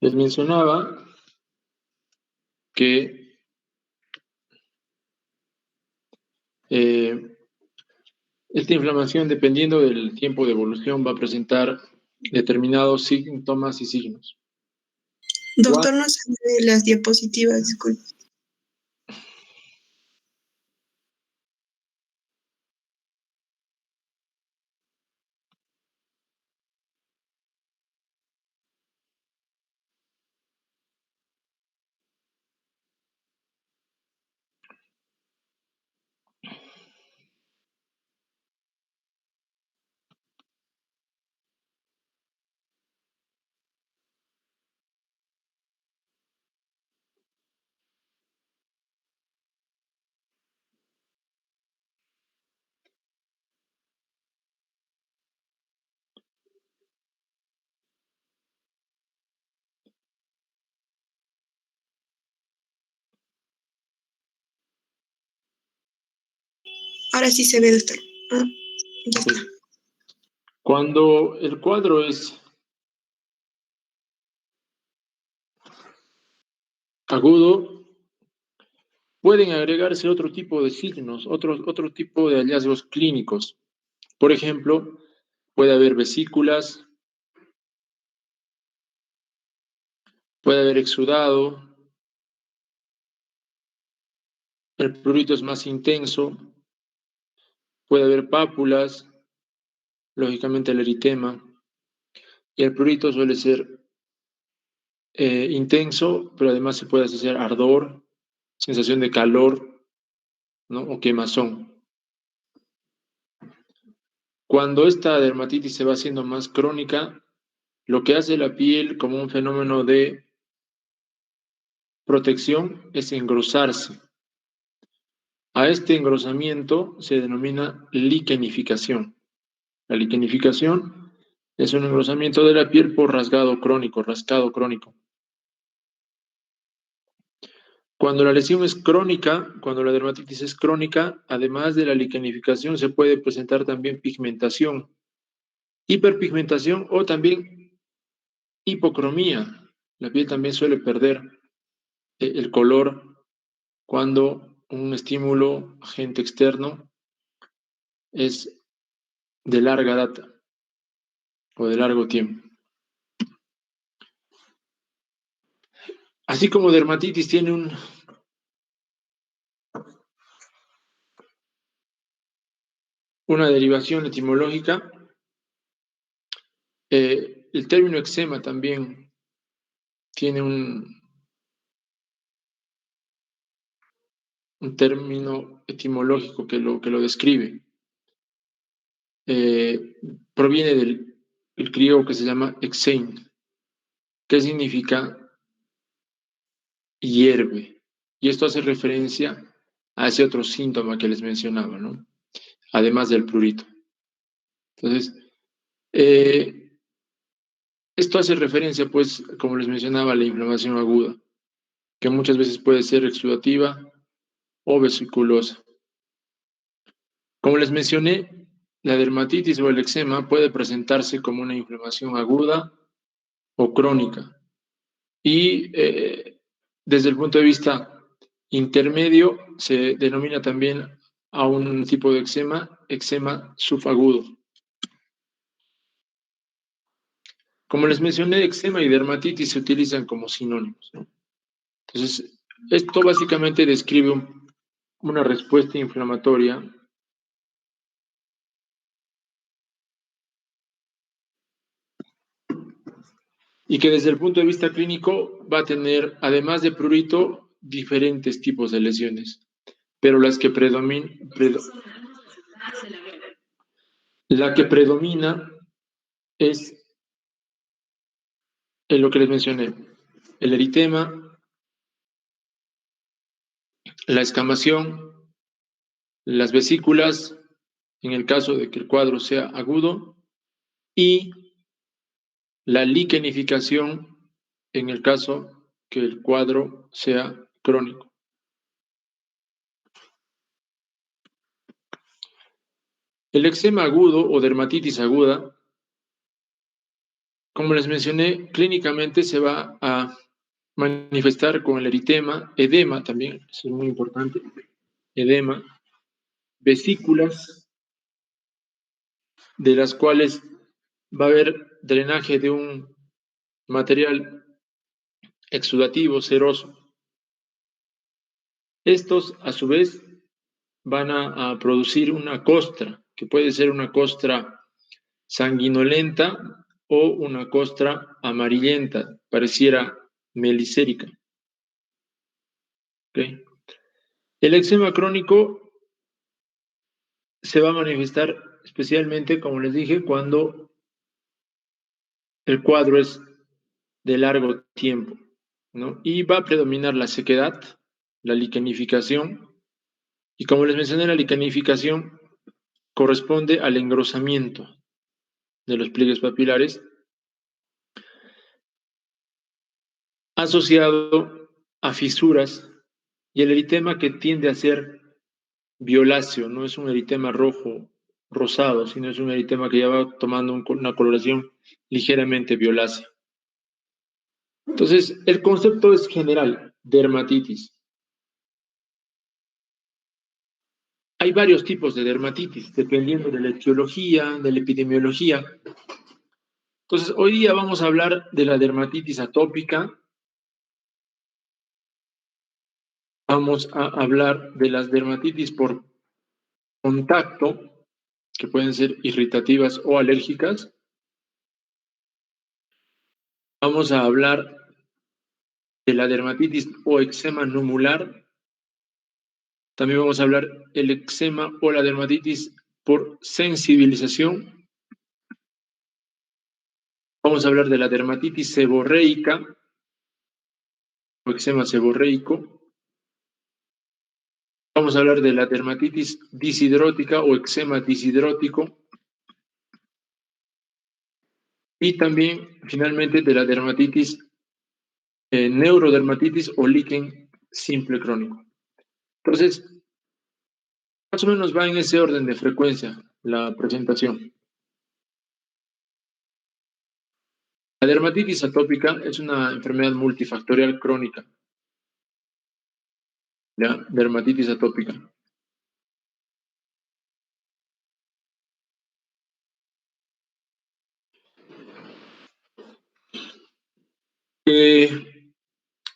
Les mencionaba que esta inflamación, dependiendo del tiempo de evolución, va a presentar determinados síntomas y signos. Doctor, no se ve las diapositivas, disculpe. Ahora sí se ve, doctor. Ya está. Cuando el cuadro es agudo, pueden agregarse otro tipo de signos, otro tipo de hallazgos clínicos. Por ejemplo, puede haber vesículas, puede haber exudado, el prurito es más intenso, puede haber pápulas, lógicamente el eritema, y el prurito suele ser intenso, pero además se puede asociar ardor, sensación de calor, ¿no? O quemazón. Cuando esta dermatitis se va haciendo más crónica, lo que hace la piel como un fenómeno de protección es engrosarse. A este engrosamiento se denomina liquenificación. La liquenificación es un engrosamiento de la piel por rasgado crónico. Cuando la lesión es crónica, cuando la dermatitis es crónica, además de la liquenificación se puede presentar también pigmentación, hiperpigmentación o también hipocromía. La piel también suele perder el color cuando un estímulo agente externo es de larga data o de largo tiempo. Así como dermatitis tiene una derivación etimológica, el término eczema también tiene un término etimológico que lo describe. Proviene del griego que se llama exein, que significa hierve. Y esto hace referencia a ese otro síntoma que les mencionaba, ¿no? Además del prurito. Entonces, esto hace referencia, pues, como les mencionaba, a la inflamación aguda, que muchas veces puede ser exudativa o vesiculosa. Como les mencioné, la dermatitis o el eczema puede presentarse como una inflamación aguda o crónica. Y desde el punto de vista intermedio, se denomina también a un tipo de eczema subagudo. Como les mencioné, eczema y dermatitis se utilizan como sinónimos, ¿no? Entonces, esto básicamente describe una respuesta inflamatoria y que desde el punto de vista clínico va a tener, además de prurito, diferentes tipos de lesiones, pero la que predomina es lo que les mencioné, el eritema, la escamación, las vesículas, en el caso de que el cuadro sea agudo, y la liquenificación en el caso que el cuadro sea crónico. El eczema agudo o dermatitis aguda como les mencioné, clínicamente se va a manifestar con el eritema, edema también, eso es muy importante, edema, vesículas, de las cuales va a haber drenaje de un material exudativo, seroso. Estos, a su vez, van a producir una costra, que puede ser una costra sanguinolenta o una costra amarillenta, pareciera melicérica. ¿Okay? El eczema crónico se va a manifestar especialmente, como les dije, cuando el cuadro es de largo tiempo, ¿no? Y va a predominar la sequedad, la liquenificación, y como les mencioné, la liquenificación corresponde al engrosamiento de los pliegues papilares asociado a fisuras y el eritema que tiende a ser violáceo, no es un eritema rojo, rosado, sino es un eritema que ya va tomando una coloración ligeramente violácea. Entonces, el concepto es general, dermatitis. Hay varios tipos de dermatitis, dependiendo de la etiología, de la epidemiología. Entonces, hoy día vamos a hablar de la dermatitis atópica. Vamos a hablar de las dermatitis por contacto, que pueden ser irritativas o alérgicas. Vamos a hablar de la dermatitis o eczema numular. También vamos a hablar el eczema o la dermatitis por sensibilización. Vamos a hablar de la dermatitis seborreica o eczema seborreico. Vamos a hablar de la dermatitis disidrótica o eczema disidrótico. Y también, finalmente, de la dermatitis neurodermatitis o líquen simple crónico. Entonces, más o menos va en ese orden de frecuencia la presentación. La dermatitis atópica es una enfermedad multifactorial crónica. ¿Ya? Dermatitis atópica.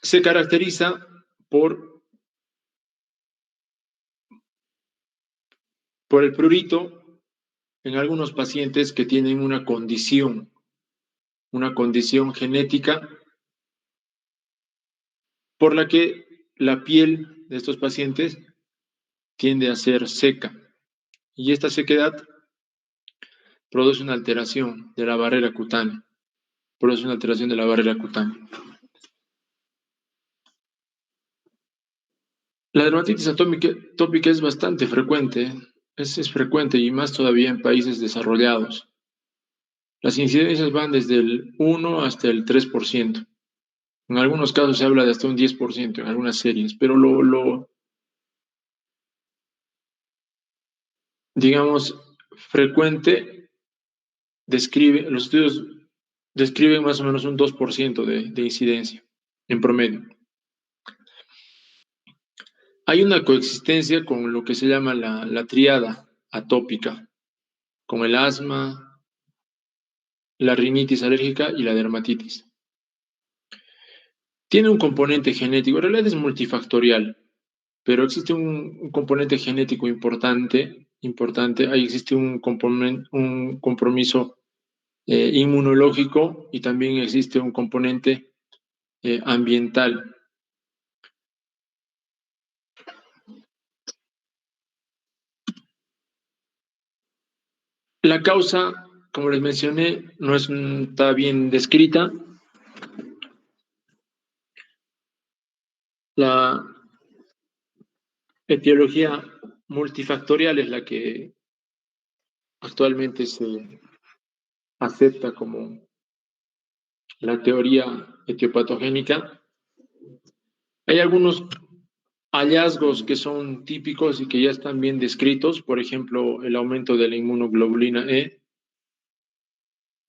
Se caracteriza por el prurito en algunos pacientes que tienen una condición genética por la que la piel de estos pacientes tiende a ser seca. Y esta sequedad produce una alteración de la barrera cutánea. La dermatitis atópica es bastante frecuente, es frecuente y más todavía en países desarrollados. Las incidencias van desde el 1 hasta el 3%. En algunos casos se habla de hasta un 10% en algunas series, pero digamos, frecuente, los estudios describen más o menos un 2% de incidencia en promedio. Hay una coexistencia con lo que se llama la tríada atópica, con el asma, la rinitis alérgica y la dermatitis. Tiene un componente genético, en realidad es multifactorial, pero existe un componente genético importante, ahí existe un compromiso inmunológico y también existe un componente ambiental. La causa, como les mencioné, no está bien descrita. La etiología multifactorial es la que actualmente se acepta como la teoría etiopatogénica. Hay algunos hallazgos que son típicos y que ya están bien descritos, por ejemplo, el aumento de la inmunoglobulina E,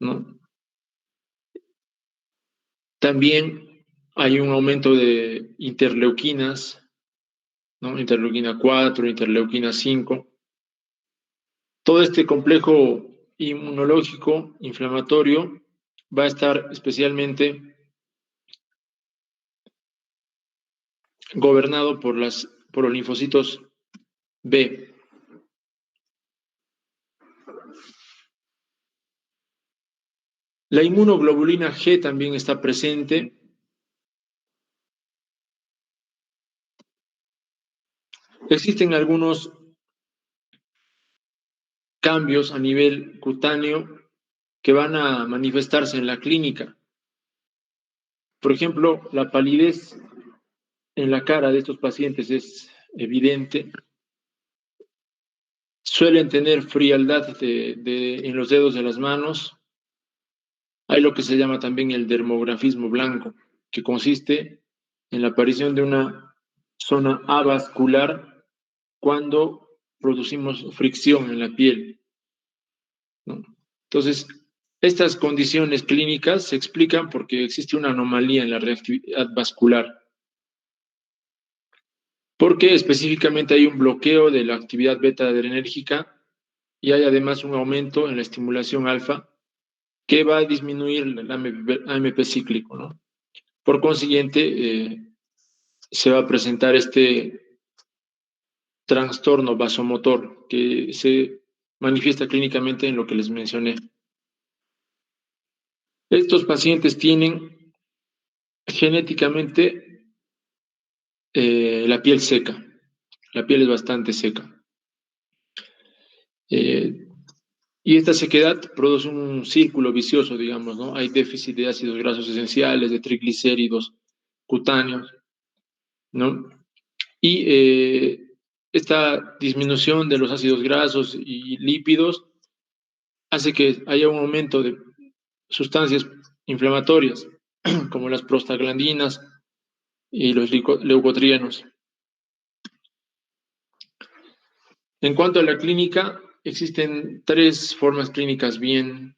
¿no? También hay un aumento de interleuquinas, ¿no? Interleuquina 4, interleuquina 5. Todo este complejo inmunológico inflamatorio va a estar especialmente gobernado por los linfocitos B. La inmunoglobulina G también está presente. Existen algunos cambios a nivel cutáneo que van a manifestarse en la clínica. Por ejemplo, la palidez en la cara de estos pacientes es evidente. Suelen tener frialdad en los dedos de las manos. Hay lo que se llama también el dermografismo blanco, que consiste en la aparición de una zona avascular cuando producimos fricción en la piel, ¿no? Entonces, estas condiciones clínicas se explican porque existe una anomalía en la reactividad vascular, porque específicamente hay un bloqueo de la actividad beta adrenérgica y hay además un aumento en la estimulación alfa que va a disminuir el AMP cíclico, ¿no? Por consiguiente, se va a presentar este trastorno vasomotor que se manifiesta clínicamente en lo que les mencioné. Estos pacientes tienen genéticamente la piel seca, la piel es bastante seca. Y esta sequedad produce un círculo vicioso, digamos, ¿no? Hay déficit de ácidos grasos esenciales, de triglicéridos cutáneos, ¿no? Y esta disminución de los ácidos grasos y lípidos hace que haya un aumento de sustancias inflamatorias, como las prostaglandinas y los leucotrienos. En cuanto a la clínica, existen 3 formas clínicas bien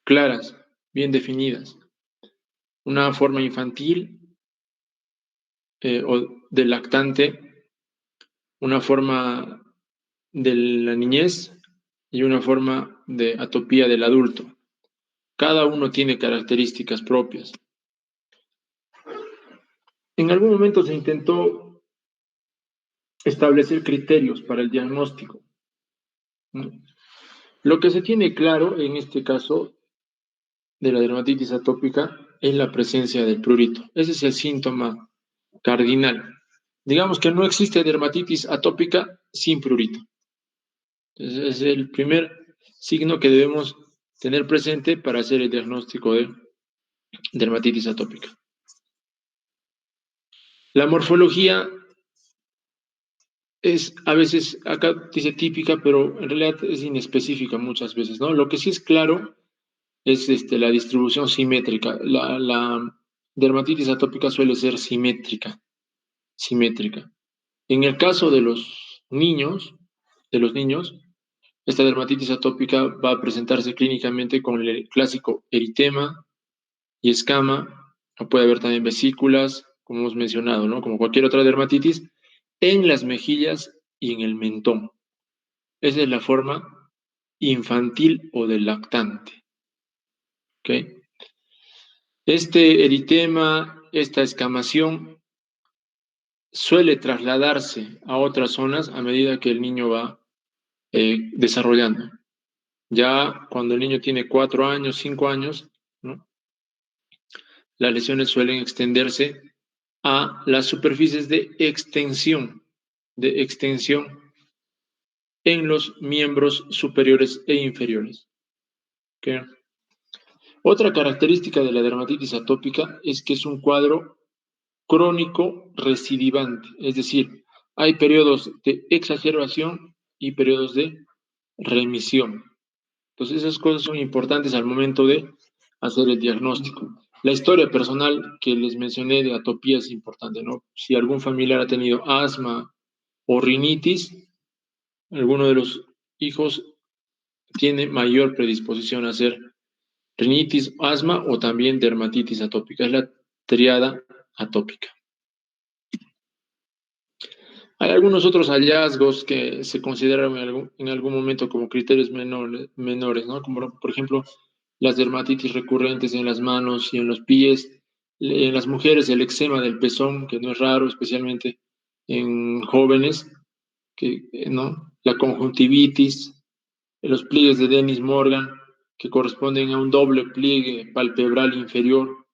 claras, bien definidas. Una forma infantil o del lactante, una forma de la niñez y una forma de atopía del adulto. Cada uno tiene características propias. En algún momento se intentó establecer criterios para el diagnóstico, ¿no? Lo que se tiene claro en este caso de la dermatitis atópica es la presencia del prurito. Ese es el síntoma cardinal. Digamos que no existe dermatitis atópica sin prurito. Ese es el primer signo que debemos tener presente para hacer el diagnóstico de dermatitis atópica. La morfología es a veces, acá dice típica, pero en realidad es inespecífica muchas veces, ¿no? Lo que sí es claro es la distribución simétrica. La dermatitis atópica suele ser simétrica. En el caso de los niños, esta dermatitis atópica va a presentarse clínicamente con el clásico eritema y escama, o puede haber también vesículas, como hemos mencionado, ¿no? Como cualquier otra dermatitis, en las mejillas y en el mentón. Esa es la forma infantil o del lactante. ¿Okay? Este eritema, esta escamación, suele trasladarse a otras zonas a medida que el niño va desarrollando. Ya cuando el niño tiene 4 años, 5 años, ¿no? Las lesiones suelen extenderse a las superficies de extensión en los miembros superiores e inferiores. ¿Okay? Otra característica de la dermatitis atópica es que es un cuadro crónico recidivante, es decir, hay periodos de exacerbación y periodos de remisión. Entonces esas cosas son importantes al momento de hacer el diagnóstico. La historia personal que les mencioné de atopía es importante, ¿no? Si algún familiar ha tenido asma o rinitis, alguno de los hijos tiene mayor predisposición a hacer rinitis, asma o también dermatitis atópica. Es la triada atópica. Hay algunos otros hallazgos que se consideraron en algún momento como criterios menores, ¿no? Como por ejemplo las dermatitis recurrentes en las manos y en los pies. En las mujeres el eczema del pezón, que no es raro, especialmente en jóvenes, ¿no? La conjuntivitis, los pliegues de Dennis Morgan, que corresponden a un doble pliegue palpebral inferior.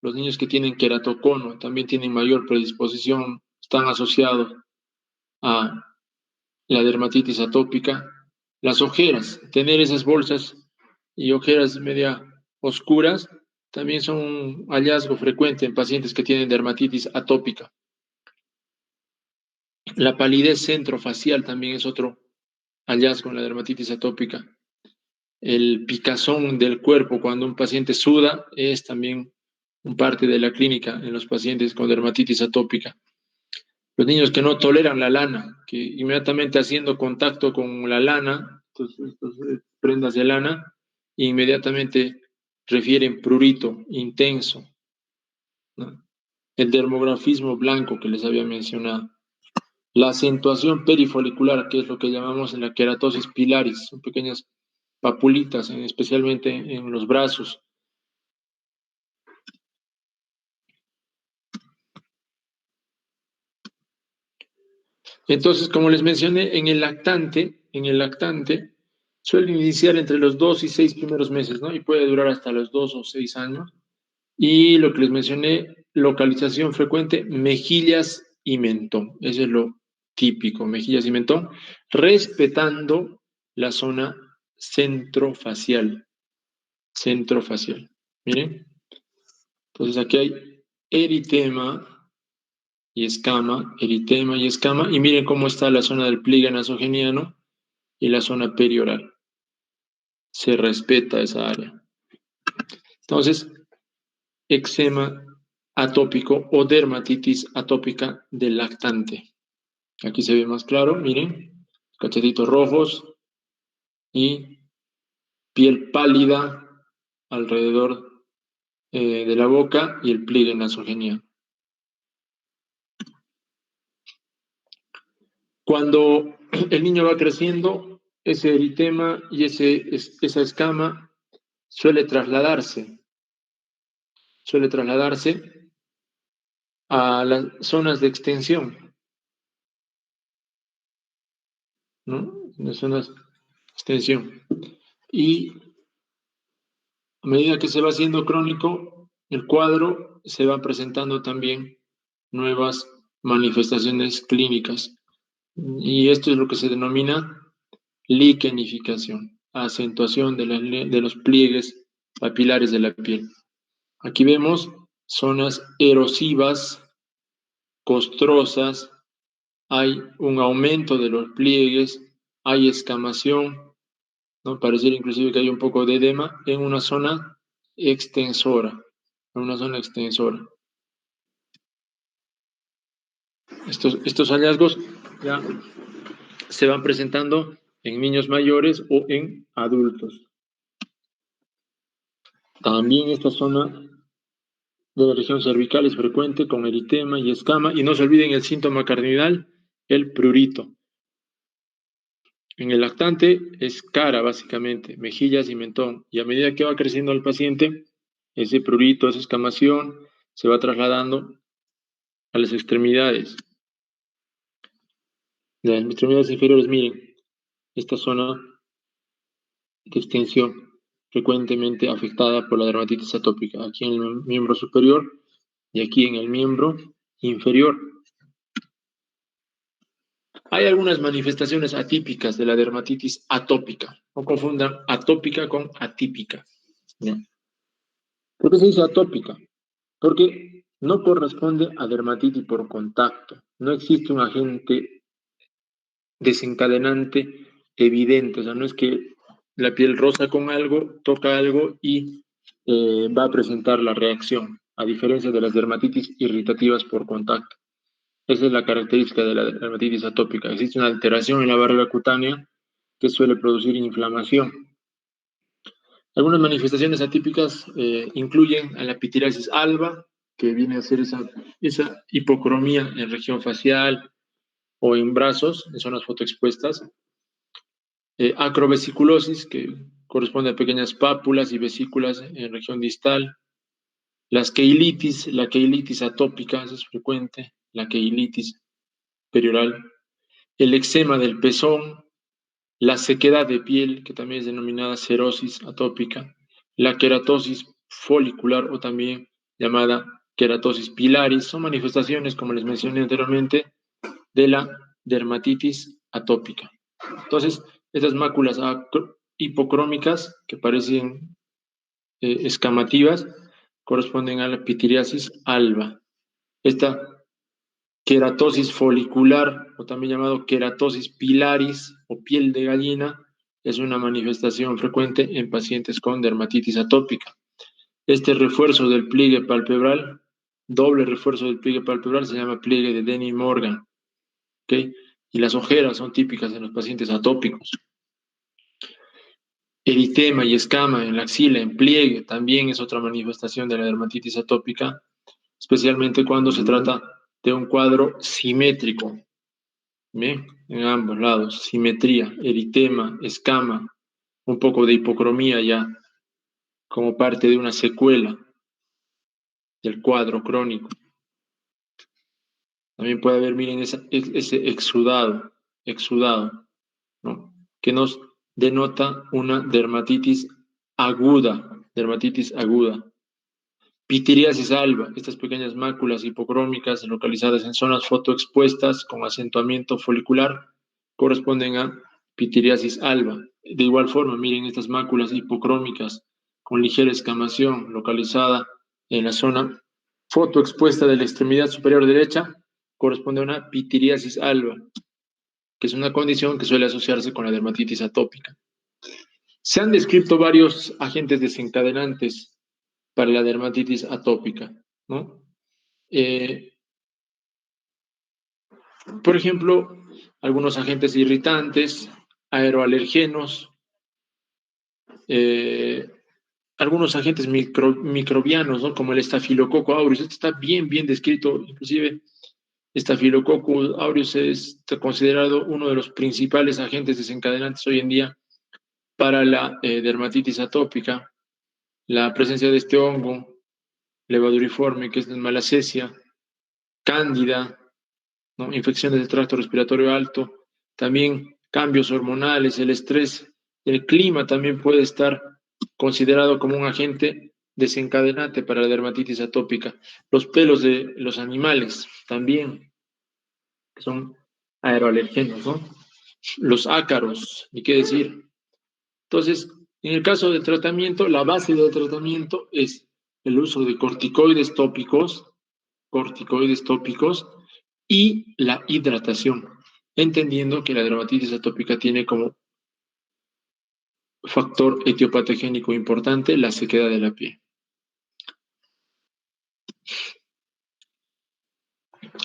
Los niños que tienen queratocono también tienen mayor predisposición, están asociados a la dermatitis atópica. Las ojeras, tener esas bolsas y ojeras media oscuras, también son un hallazgo frecuente en pacientes que tienen dermatitis atópica. La palidez centrofacial también es otro hallazgo en la dermatitis atópica. El picazón del cuerpo cuando un paciente suda es también un parte de la clínica en los pacientes con dermatitis atópica. Los niños que no toleran la lana, que inmediatamente haciendo contacto con la lana, estas prendas de lana, inmediatamente refieren prurito intenso, ¿no? El dermografismo blanco que les había mencionado. La acentuación perifolicular, que es lo que llamamos en la queratosis pilaris, son pequeñas papulitas, especialmente en los brazos. Entonces, como les mencioné, en el lactante suele iniciar entre los 2 y 6 primeros meses, ¿no? Y puede durar hasta los 2 o 6 años. Y lo que les mencioné, localización frecuente, mejillas y mentón. Eso es lo típico, mejillas y mentón, respetando la zona centrofacial. Centrofacial. Miren. Entonces aquí hay eritema y escama, eritema y escama, y miren cómo está la zona del pliegue nasogeniano y la zona perioral. Se respeta esa área. Entonces, eczema atópico o dermatitis atópica del lactante. Aquí se ve más claro, miren, cachetitos rojos y piel pálida alrededor de la boca y el pliegue nasogeniano. Cuando el niño va creciendo, ese eritema y esa escama suele trasladarse a las zonas de extensión, ¿no? Las zonas de extensión. Y a medida que se va haciendo crónico, el cuadro se va presentando también nuevas manifestaciones clínicas. Y esto es lo que se denomina liquenificación, acentuación de los pliegues papilares de la piel. Aquí vemos zonas erosivas, costrosas, hay un aumento de los pliegues, hay escamación, ¿no? Pareciera inclusive que hay un poco de edema en una zona extensora, Estos hallazgos ya se van presentando en niños mayores o en adultos. También esta zona de la región cervical es frecuente con eritema y escama, y no se olviden el síntoma cardinal, el prurito. En el lactante es cara, básicamente, mejillas y mentón, y a medida que va creciendo el paciente, ese prurito, esa escamación, se va trasladando a las extremidades. De las extremidades inferiores, miren, esta zona de extensión frecuentemente afectada por la dermatitis atópica, aquí en el miembro superior y aquí en el miembro inferior. Hay algunas manifestaciones atípicas de la dermatitis atópica. No confundan atópica con atípica. ¿No? ¿Por qué se dice atópica? Porque no corresponde a dermatitis por contacto. No existe un agente desencadenante evidente. O sea, no es que la piel roza con algo, toca algo y va a presentar la reacción, a diferencia de las dermatitis irritativas por contacto. Esa es la característica de la dermatitis atópica. Existe una alteración en la barrera cutánea que suele producir inflamación. Algunas manifestaciones atípicas incluyen a la pitiriasis alba, que viene a ser esa hipocromía en región facial o en brazos, en zonas fotoexpuestas. Acrovesiculosis, que corresponde a pequeñas pápulas y vesículas en región distal. La keilitis atópica, eso es frecuente, la keilitis perioral. El eczema del pezón, la sequedad de piel, que también es denominada xerosis atópica, la queratosis folicular o también llamada queratosis pilaris, son manifestaciones, como les mencioné anteriormente, de la dermatitis atópica. Entonces, estas máculas hipocrómicas que parecen escamativas corresponden a la pitiriasis alba. Esta queratosis folicular, o también llamado queratosis pilaris o piel de gallina, es una manifestación frecuente en pacientes con dermatitis atópica. Este refuerzo del pliegue palpebral, doble refuerzo del pliegue palpebral, se llama pliegue de Denny-Morgan. ¿Okay? Y las ojeras son típicas en los pacientes atópicos. Eritema y escama en la axila, en pliegue, también es otra manifestación de la dermatitis atópica, especialmente cuando se trata de un cuadro simétrico. Bien, en ambos lados, simetría, eritema, escama, un poco de hipocromía ya, como parte de una secuela del cuadro crónico. También puede haber, miren, ese exudado, ¿no? Que nos denota una dermatitis aguda. Pitiriasis alba, estas pequeñas máculas hipocrómicas localizadas en zonas fotoexpuestas con acentuamiento folicular corresponden a pitiriasis alba. De igual forma, miren estas máculas hipocrómicas con ligera escamación localizada en la zona fotoexpuesta de la extremidad superior derecha corresponde a una pitiriasis alba, que es una condición que suele asociarse con la dermatitis atópica. Se han descrito varios agentes desencadenantes para la dermatitis atópica, ¿no? Por ejemplo, algunos agentes irritantes, aeroalergenos, algunos agentes microbianos, ¿no? Como el estafilococo aureus. Esto está bien descrito, inclusive Staphylococcus aureus es considerado uno de los principales agentes desencadenantes hoy en día para la dermatitis atópica. La presencia de este hongo levaduriforme, que es la malacesia, cándida, ¿no? Infecciones del tracto respiratorio alto, también cambios hormonales, el estrés, el clima también puede estar considerado como un agente desencadenante para la dermatitis atópica. Los pelos de los animales también, que son aeroalergenos, ¿no? Los ácaros, ni qué decir. Entonces, en el caso del tratamiento, la base del tratamiento es el uso de corticoides tópicos y la hidratación, entendiendo que la dermatitis atópica tiene como factor etiopatogénico importante la sequedad de la piel.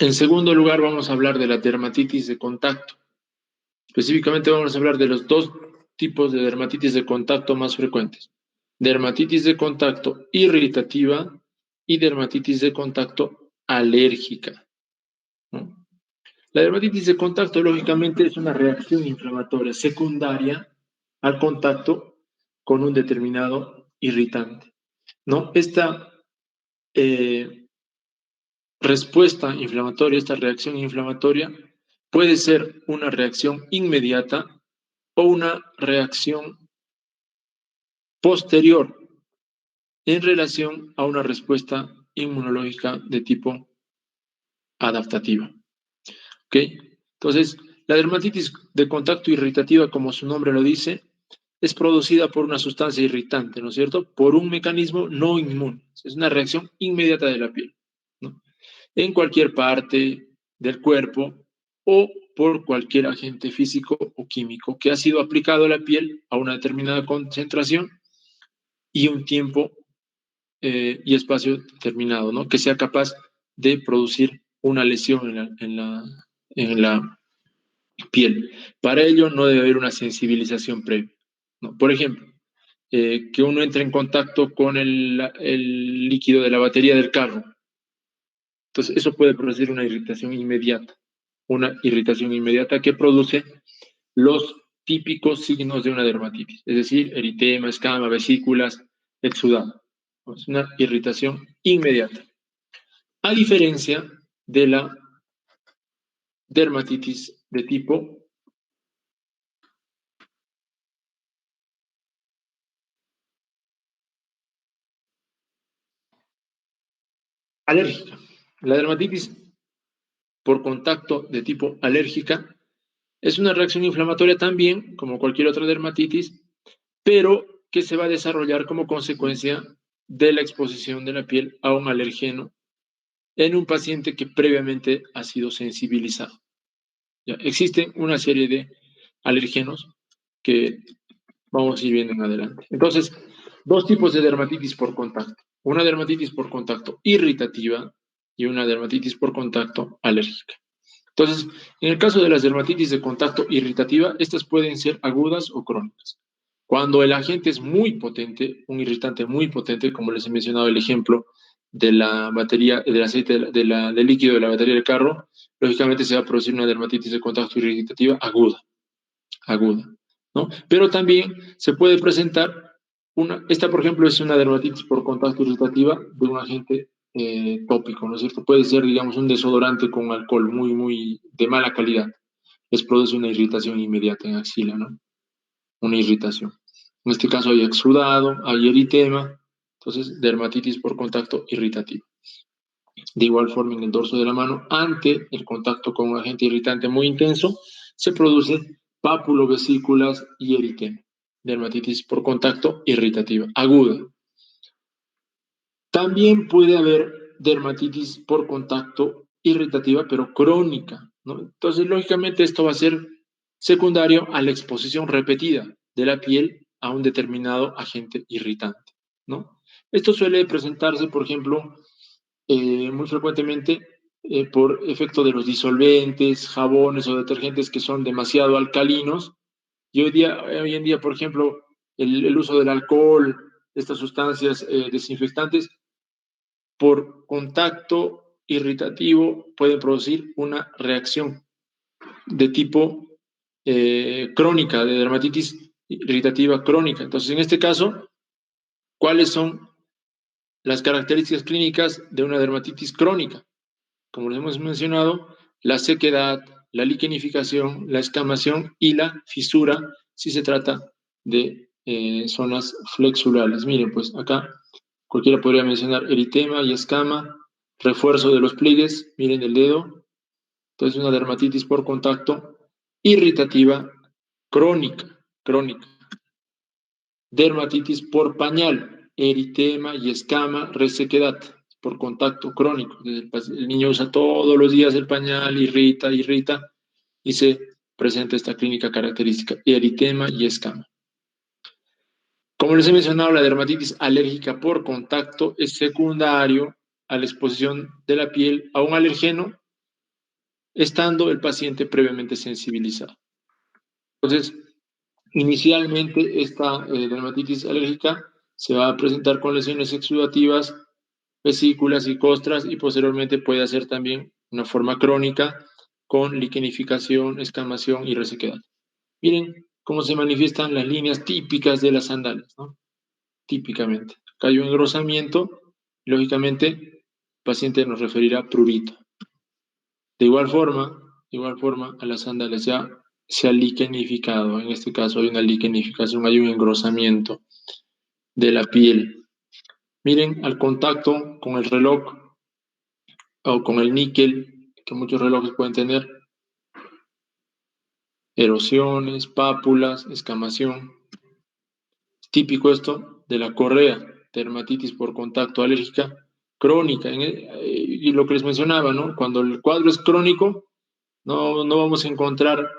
En segundo lugar, vamos a hablar de la dermatitis de contacto. Específicamente vamos a hablar de los dos tipos de dermatitis de contacto más frecuentes. Dermatitis de contacto irritativa y dermatitis de contacto alérgica, ¿no? La dermatitis de contacto, lógicamente, es una reacción inflamatoria secundaria al contacto con un determinado irritante, ¿no? Esta respuesta inflamatoria, esta reacción inflamatoria, puede ser una reacción inmediata o una reacción posterior en relación a una respuesta inmunológica de tipo adaptativa. ¿Ok? Entonces, la dermatitis de contacto irritativa, como su nombre lo dice, es producida por una sustancia irritante, ¿no es cierto? Por un mecanismo no inmune. Es una reacción inmediata de la piel, ¿no? En cualquier parte del cuerpo o por cualquier agente físico o químico que ha sido aplicado a la piel a una determinada concentración y un tiempo y espacio determinado, ¿no? Que sea capaz de producir una lesión en la piel. Para ello no debe haber una sensibilización previa, ¿no? Por ejemplo, que uno entra en contacto con el líquido de la batería del carro. Entonces, eso puede producir una irritación inmediata que produce los típicos signos de una dermatitis, es decir, eritema, escama, vesículas, exudado. Es una irritación inmediata. A diferencia de la dermatitis de tipo alérgica. La dermatitis por contacto de tipo alérgica es una reacción inflamatoria también, como cualquier otra dermatitis, pero que se va a desarrollar como consecuencia de la exposición de la piel a un alergeno en un paciente que previamente ha sido sensibilizado. ¿Ya? Existen una serie de alergenos que vamos a ir viendo en adelante. Entonces, dos tipos de dermatitis por contacto. Una dermatitis por contacto irritativa y una dermatitis por contacto alérgica. Entonces, en el caso de las dermatitis de contacto irritativa, estas pueden ser agudas o crónicas. Cuando el agente es muy potente, un irritante muy potente, como les he mencionado el ejemplo de la batería, del aceite, del líquido de la batería del carro, lógicamente se va a producir una dermatitis de contacto irritativa aguda, ¿no? Pero también se puede presentar esta por ejemplo es una dermatitis por contacto irritativa de un agente tópico, ¿no es cierto? Puede ser, digamos, un desodorante con alcohol muy de mala calidad. Les produce una irritación inmediata en axila, ¿no? Una irritación. En este caso hay exudado, hay eritema, entonces dermatitis por contacto irritativo. De igual forma, en el dorso de la mano, ante el contacto con un agente irritante muy intenso, se produce pápulo, vesículas y eritema. Dermatitis por contacto irritativa, aguda. También puede haber dermatitis por contacto irritativa, pero crónica, ¿no? Entonces, lógicamente, esto va a ser secundario a la exposición repetida de la piel a un determinado agente irritante, ¿no? Esto suele presentarse, por ejemplo, muy frecuentemente por efecto de los disolventes, jabones o detergentes que son demasiado alcalinos. Y hoy en día, por ejemplo, el uso del alcohol, estas sustancias desinfectantes, por contacto irritativo pueden producir una reacción de tipo crónica, de dermatitis irritativa crónica. Entonces, en este caso, ¿cuáles son las características clínicas de una dermatitis crónica? Como les hemos mencionado, la sequedad, la liquenificación, la escamación y la fisura, si se trata de zonas flexurales. Miren, pues acá cualquiera podría mencionar eritema y escama, refuerzo de los pliegues, miren el dedo. Entonces, una dermatitis por contacto irritativa crónica. Dermatitis por pañal, eritema y escama, resequedad por contacto crónico. El niño usa todos los días el pañal, irrita y se presenta esta clínica característica, eritema y escama. Como les he mencionado, la dermatitis alérgica por contacto es secundario a la exposición de la piel a un alergeno, estando el paciente previamente sensibilizado. Entonces, inicialmente esta dermatitis alérgica se va a presentar con lesiones exudativas, vesículas y costras y posteriormente puede hacer también una forma crónica con liquenificación, escamación y resequedad. Miren cómo se manifiestan las líneas típicas de las sandalias, ¿no? Típicamente. Acá hay un engrosamiento, lógicamente el paciente nos referirá prurito. De igual forma, a las sandalias ya se ha liquenificado. En este caso hay una liquenificación, hay un engrosamiento de la piel. Miren, al contacto con el reloj o con el níquel, que muchos relojes pueden tener, erosiones, pápulas, escamación. Típico esto de la correa, dermatitis por contacto alérgica crónica. Y lo que les mencionaba, ¿no? Cuando el cuadro es crónico, no vamos a encontrar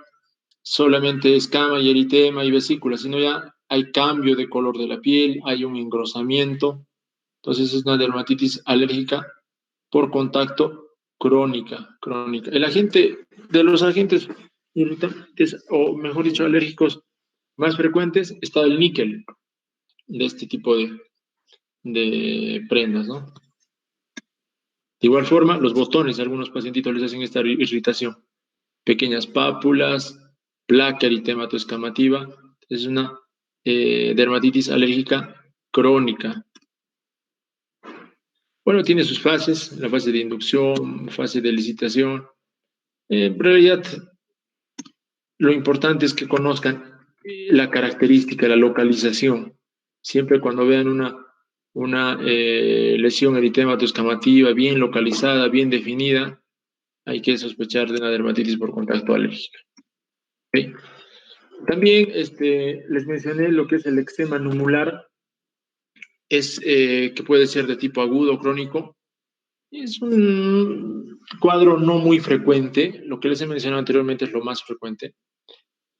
solamente escama y eritema y vesícula, sino ya hay cambio de color de la piel, hay un engrosamiento. Entonces es una dermatitis alérgica por contacto crónica. El agente de los agentes irritantes, o mejor dicho, alérgicos más frecuentes, está el níquel. de este tipo de prendas, ¿no? De igual forma, los botones, a algunos pacientitos les hacen esta irritación. Pequeñas pápulas, placa eritematoescamativa. Es una dermatitis alérgica crónica. Bueno, tiene sus fases, la fase de inducción, fase de licitación. En realidad, lo importante es que conozcan la característica, la localización. Siempre cuando vean una lesión eritematoescamativa bien localizada, bien definida, hay que sospechar de una dermatitis por contacto alérgico. ¿Okay? También les mencioné lo que es el eczema numular, que puede ser de tipo agudo o crónico. Es un cuadro no muy frecuente, lo que les he mencionado anteriormente es lo más frecuente.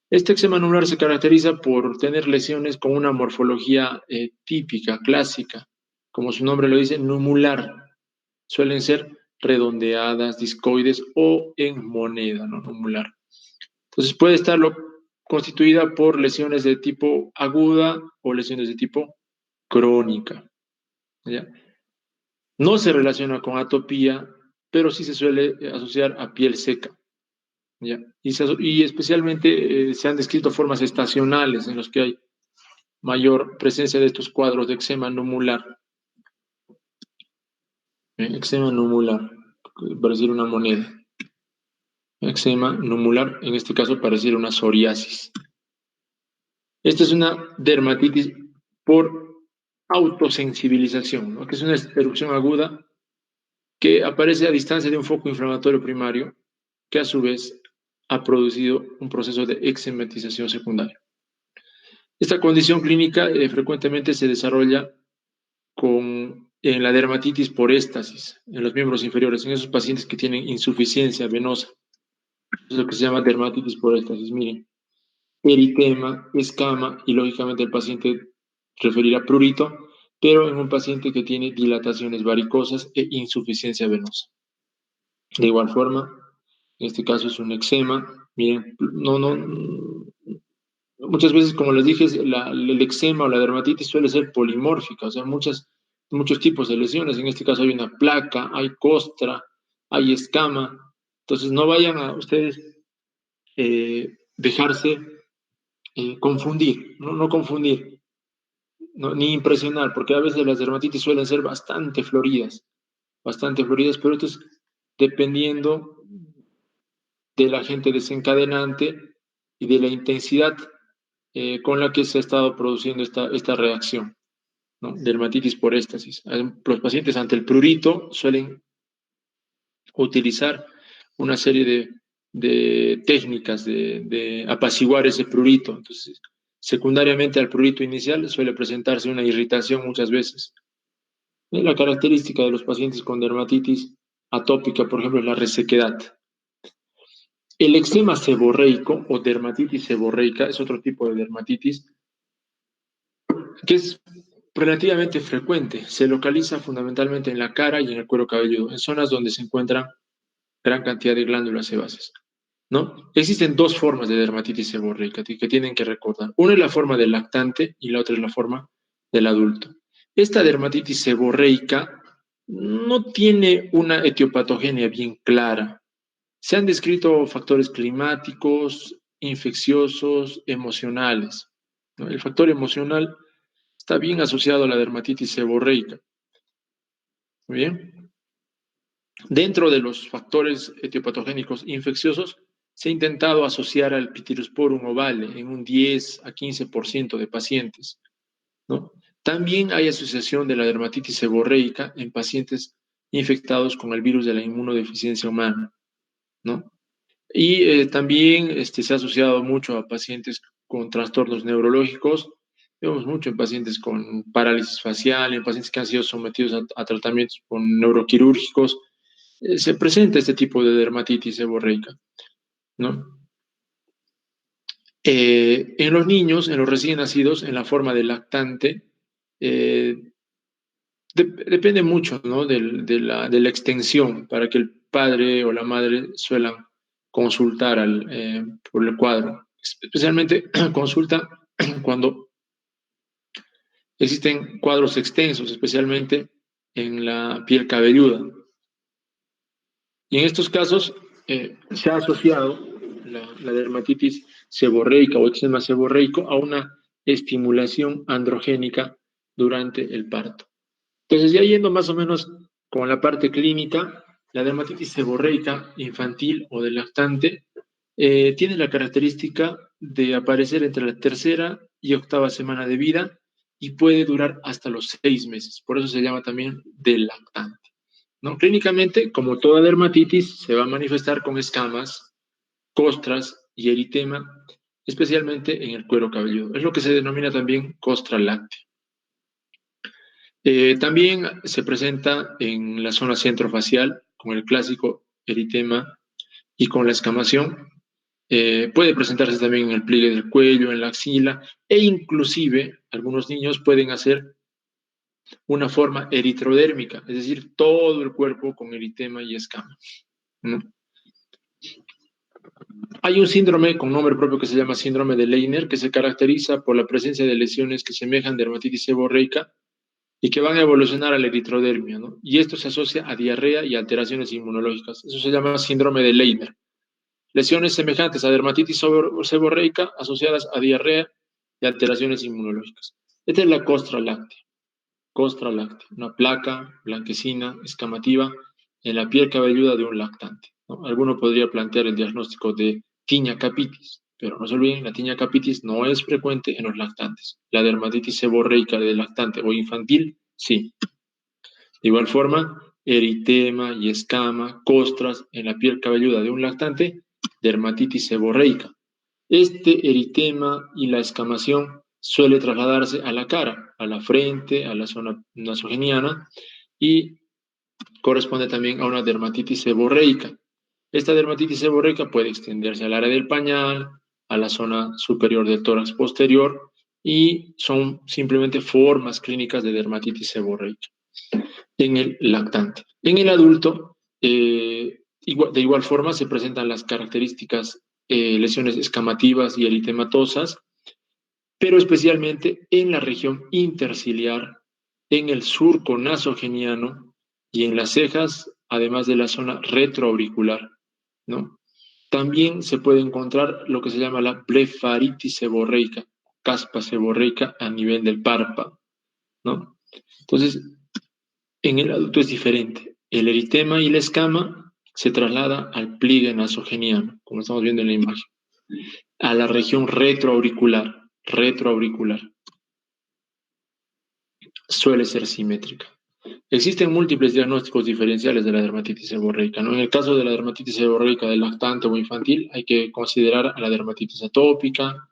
Este eczema numular se caracteriza por tener lesiones con una morfología típica, clásica, como su nombre lo dice, numular. Suelen ser redondeadas, discoides o en moneda, ¿no? Numular. Entonces puede estar constituida por lesiones de tipo aguda o lesiones de tipo crónica. ¿Ya? No se relaciona con atopía, pero sí se suele asociar a piel seca. ¿Ya? Y especialmente se han descrito formas estacionales en las que hay mayor presencia de estos cuadros de eczema numular. Eczema numular, pareciera una moneda. Eczema numular, en este caso pareciera una psoriasis. Esta es una dermatitis por autosensibilización, ¿no? Que es una erupción aguda que aparece a distancia de un foco inflamatorio primario que a su vez ha producido un proceso de eczematización secundaria. Esta condición clínica frecuentemente se desarrolla en la dermatitis por éstasis, en los miembros inferiores, en esos pacientes que tienen insuficiencia venosa. Es lo que se llama dermatitis por éstasis. Miren, eritema, escama y lógicamente el paciente referirá prurito, pero en un paciente que tiene dilataciones varicosas e insuficiencia venosa. De igual forma, en este caso es un eczema. Miren, muchas veces, como les dije, el eczema o la dermatitis suele ser polimórfica, o sea, muchos tipos de lesiones. En este caso hay una placa, hay costra, hay escama. Entonces, no vayan a ustedes dejarse confundir, no confundir, ni impresionar, porque a veces las dermatitis suelen ser bastante floridas, pero esto es dependiendo del agente desencadenante y de la intensidad con la que se ha estado produciendo esta reacción, ¿no? Dermatitis por éstasis. Los pacientes ante el prurito suelen utilizar una serie de técnicas de apaciguar ese prurito. Entonces, secundariamente al prurito inicial suele presentarse una irritación muchas veces. La característica de los pacientes con dermatitis atópica, por ejemplo, es la resequedad. El eczema seborreico o dermatitis seborreica es otro tipo de dermatitis que es relativamente frecuente. Se localiza fundamentalmente en la cara y en el cuero cabelludo, en zonas donde se encuentran gran cantidad de glándulas sebáceas, ¿no? Existen dos formas de dermatitis seborreica que tienen que recordar. Una es la forma del lactante y la otra es la forma del adulto. Esta dermatitis seborreica no tiene una etiopatogenia bien clara. Se han descrito factores climáticos, infecciosos, emocionales, ¿no? El factor emocional está bien asociado a la dermatitis seborreica. Muy bien. Dentro de los factores etiopatogénicos infecciosos, se ha intentado asociar al Pityrosporum ovale en un 10 a 15% de pacientes, ¿no? También hay asociación de la dermatitis seborreica en pacientes infectados con el virus de la inmunodeficiencia humana, ¿no? Y también se ha asociado mucho a pacientes con trastornos neurológicos. Vemos mucho en pacientes con parálisis facial, en pacientes que han sido sometidos a tratamientos con neuroquirúrgicos. Se presenta este tipo de dermatitis seborreica, ¿no? En los niños, en los recién nacidos, en la forma de lactante, eh, depende mucho, ¿no? de la extensión para que el padre o la madre suelan consultar por el cuadro. Especialmente consulta cuando Existen cuadros extensos, especialmente en la piel cabelluda. Y en estos casos se ha asociado la dermatitis seborreica o eczema seborreico a una estimulación androgénica durante el parto. Entonces, ya yendo más o menos con la parte clínica, la dermatitis seborreica infantil o del lactante tiene la característica de aparecer entre la tercera y octava semana de vida y puede durar hasta los 6 meses. Por eso se llama también del lactante, ¿no? Clínicamente, como toda dermatitis, se va a manifestar con escamas, costras y eritema, especialmente en el cuero cabelludo. Es lo que se denomina también costra láctea. También se presenta en la zona centrofacial con el clásico eritema y con la escamación. Puede presentarse también en el pliegue del cuello, en la axila e inclusive algunos niños pueden hacer una forma eritrodérmica, es decir, todo el cuerpo con eritema y escama, ¿no? Hay un síndrome con nombre propio que se llama síndrome de Leiner, que se caracteriza por la presencia de lesiones que semejan dermatitis seborreica y que van a evolucionar a la eritrodermia, ¿no? Y esto se asocia a diarrea y alteraciones inmunológicas. Eso se llama síndrome de Leiner. Lesiones semejantes a dermatitis seborreica asociadas a diarrea y alteraciones inmunológicas. Esta es la costra láctea, una placa blanquecina, escamativa, en la piel cabelluda de un lactante, ¿no? Alguno podría plantear el diagnóstico de tinea capitis, pero no se olviden, la tinea capitis no es frecuente en los lactantes. La dermatitis seborreica del lactante o infantil, sí. De igual forma, eritema y escama, costras en la piel cabelluda de un lactante, dermatitis seborreica. Este eritema y la escamación suele trasladarse a la cara, a la frente, a la zona nasogeniana y corresponde también a una dermatitis seborreica. Esta dermatitis seborreica puede extenderse al área del pañal, a la zona superior del tórax posterior y son simplemente formas clínicas de dermatitis seborreica en el lactante. En el adulto, de igual forma, se presentan las características lesiones escamativas y eritematosas, pero especialmente en la región interciliar, en el surco nasogeniano y en las cejas, además de la zona retroauricular, ¿no? También se puede encontrar lo que se llama la blefaritis seborreica, caspa seborreica a nivel del párpado, ¿no? Entonces, en el adulto es diferente. El eritema y la escama se traslada al pliegue nasogeniano, como estamos viendo en la imagen, a la región retroauricular. Suele ser simétrica. Existen múltiples diagnósticos diferenciales de la dermatitis seborreica, ¿no? En el caso de la dermatitis seborreica del lactante o infantil, hay que considerar a la dermatitis atópica,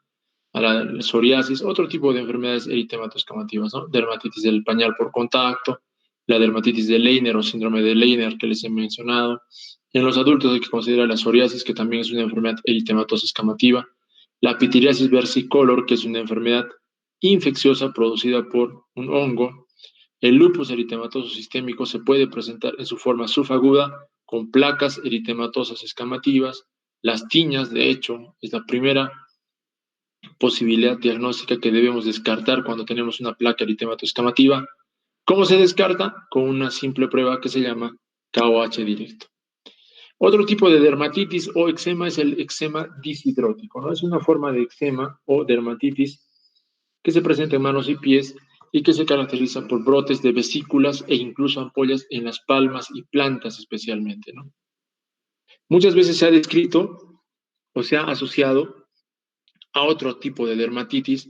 a la psoriasis, otro tipo de enfermedades eritematoscamativas, ¿no? Dermatitis del pañal por contacto, la dermatitis de Leiner o síndrome de Leiner que les he mencionado. En los adultos hay que considerar la psoriasis, que también es una enfermedad eritematosa escamativa, la pitiriasis versicolor, que es una enfermedad infecciosa producida por un hongo. El lupus eritematoso sistémico se puede presentar en su forma subaguda con placas eritematosas escamativas. Las tiñas, de hecho, es la primera posibilidad diagnóstica que debemos descartar cuando tenemos una placa eritematoescamativa. ¿Cómo se descarta? Con una simple prueba que se llama KOH directo. Otro tipo de dermatitis o eczema es el eczema disidrótico, ¿no? Es una forma de eczema o dermatitis que se presenta en manos y pies y que se caracteriza por brotes de vesículas e incluso ampollas en las palmas y plantas especialmente, ¿no? Muchas veces se ha descrito o se ha asociado a otro tipo de dermatitis,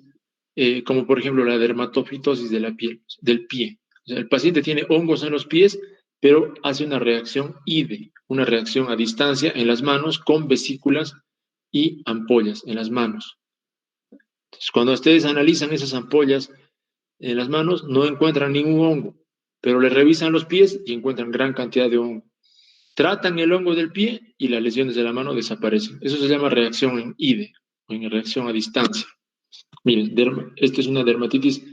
como por ejemplo la dermatofitosis de la piel, del pie. O sea, el paciente tiene hongos en los pies, pero hace una reacción IDE, una reacción a distancia en las manos con vesículas y ampollas en las manos. Entonces, cuando ustedes analizan esas ampollas en las manos, no encuentran ningún hongo, pero le revisan los pies y encuentran gran cantidad de hongo. Tratan el hongo del pie y las lesiones de la mano desaparecen. Eso se llama reacción en IDE, o en reacción a distancia. Miren, esta es una dermatitis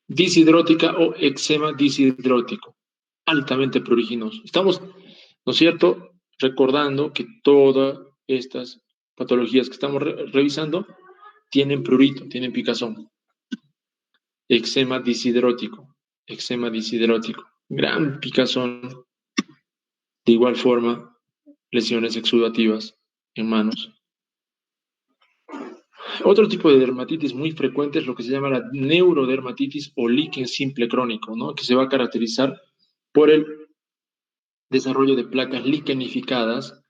disidrótica o eczema disidrótico, altamente pruriginoso. Estamos, ¿no es cierto?, recordando que todas estas patologías que estamos revisando tienen prurito, tienen picazón. eczema disidrótico, gran picazón, de igual forma, lesiones exudativas en manos. Otro tipo de dermatitis muy frecuente es lo que se llama la neurodermatitis o líquen simple crónico, ¿no? Que se va a caracterizar por el desarrollo de placas liquenificadas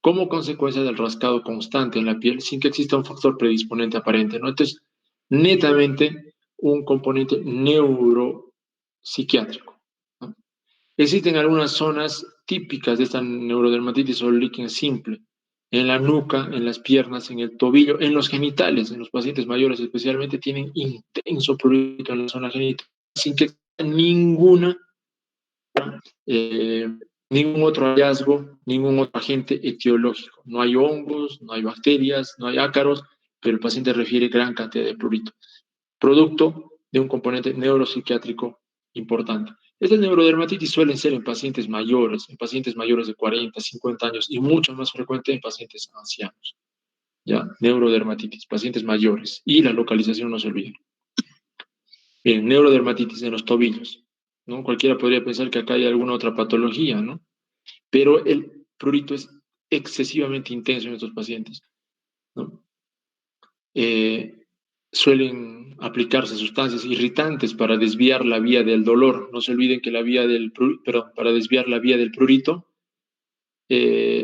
como consecuencia del rascado constante en la piel sin que exista un factor predisponente aparente, ¿no? Entonces, netamente un componente neuropsiquiátrico, ¿no? Existen algunas zonas típicas de esta neurodermatitis o líquen simple, en la nuca, en las piernas, en el tobillo, en los genitales, en los pacientes mayores especialmente tienen intenso prurito en la zona genital, sin que exista eh, ningún otro hallazgo, ningún otro agente etiológico. No hay hongos, no hay bacterias, no hay ácaros, pero el paciente refiere gran cantidad de prurito, producto de un componente neuropsiquiátrico importante. Estas neurodermatitis suelen ser en pacientes mayores de 40, 50 años y mucho más frecuente en pacientes ancianos. ¿Ya? Neurodermatitis, pacientes mayores. Y la localización no se olvide. Bien, neurodermatitis en los tobillos, ¿no? Cualquiera podría pensar que acá hay alguna otra patología, ¿no? Pero el prurito es excesivamente intenso en estos pacientes, ¿no? Suelen aplicarse sustancias irritantes para desviar la vía del dolor. No se olviden que para desviar la vía del prurito,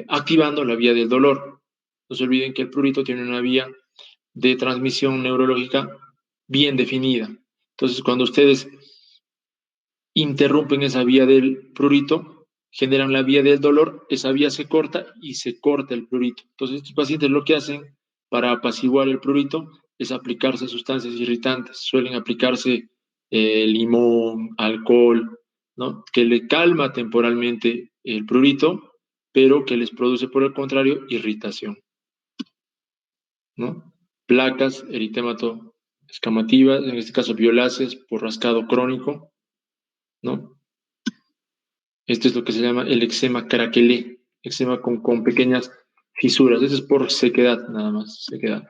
activando la vía del dolor. No se olviden que el prurito tiene una vía de transmisión neurológica bien definida. Entonces, cuando ustedes interrumpen esa vía del prurito, generan la vía del dolor, esa vía se corta y se corta el prurito. Entonces, estos pacientes lo que hacen para apaciguar el prurito es aplicarse sustancias irritantes. Suelen aplicarse limón, alcohol, ¿no? Que le calma temporalmente el prurito, pero que les produce, por el contrario, irritación, ¿no? Placas, eritémato escamativas, en este caso violáceas por rascado crónico, ¿no? Esto es lo que se llama el eczema craquelé, eczema con pequeñas fisuras. Eso es por sequedad, nada más, sequedad.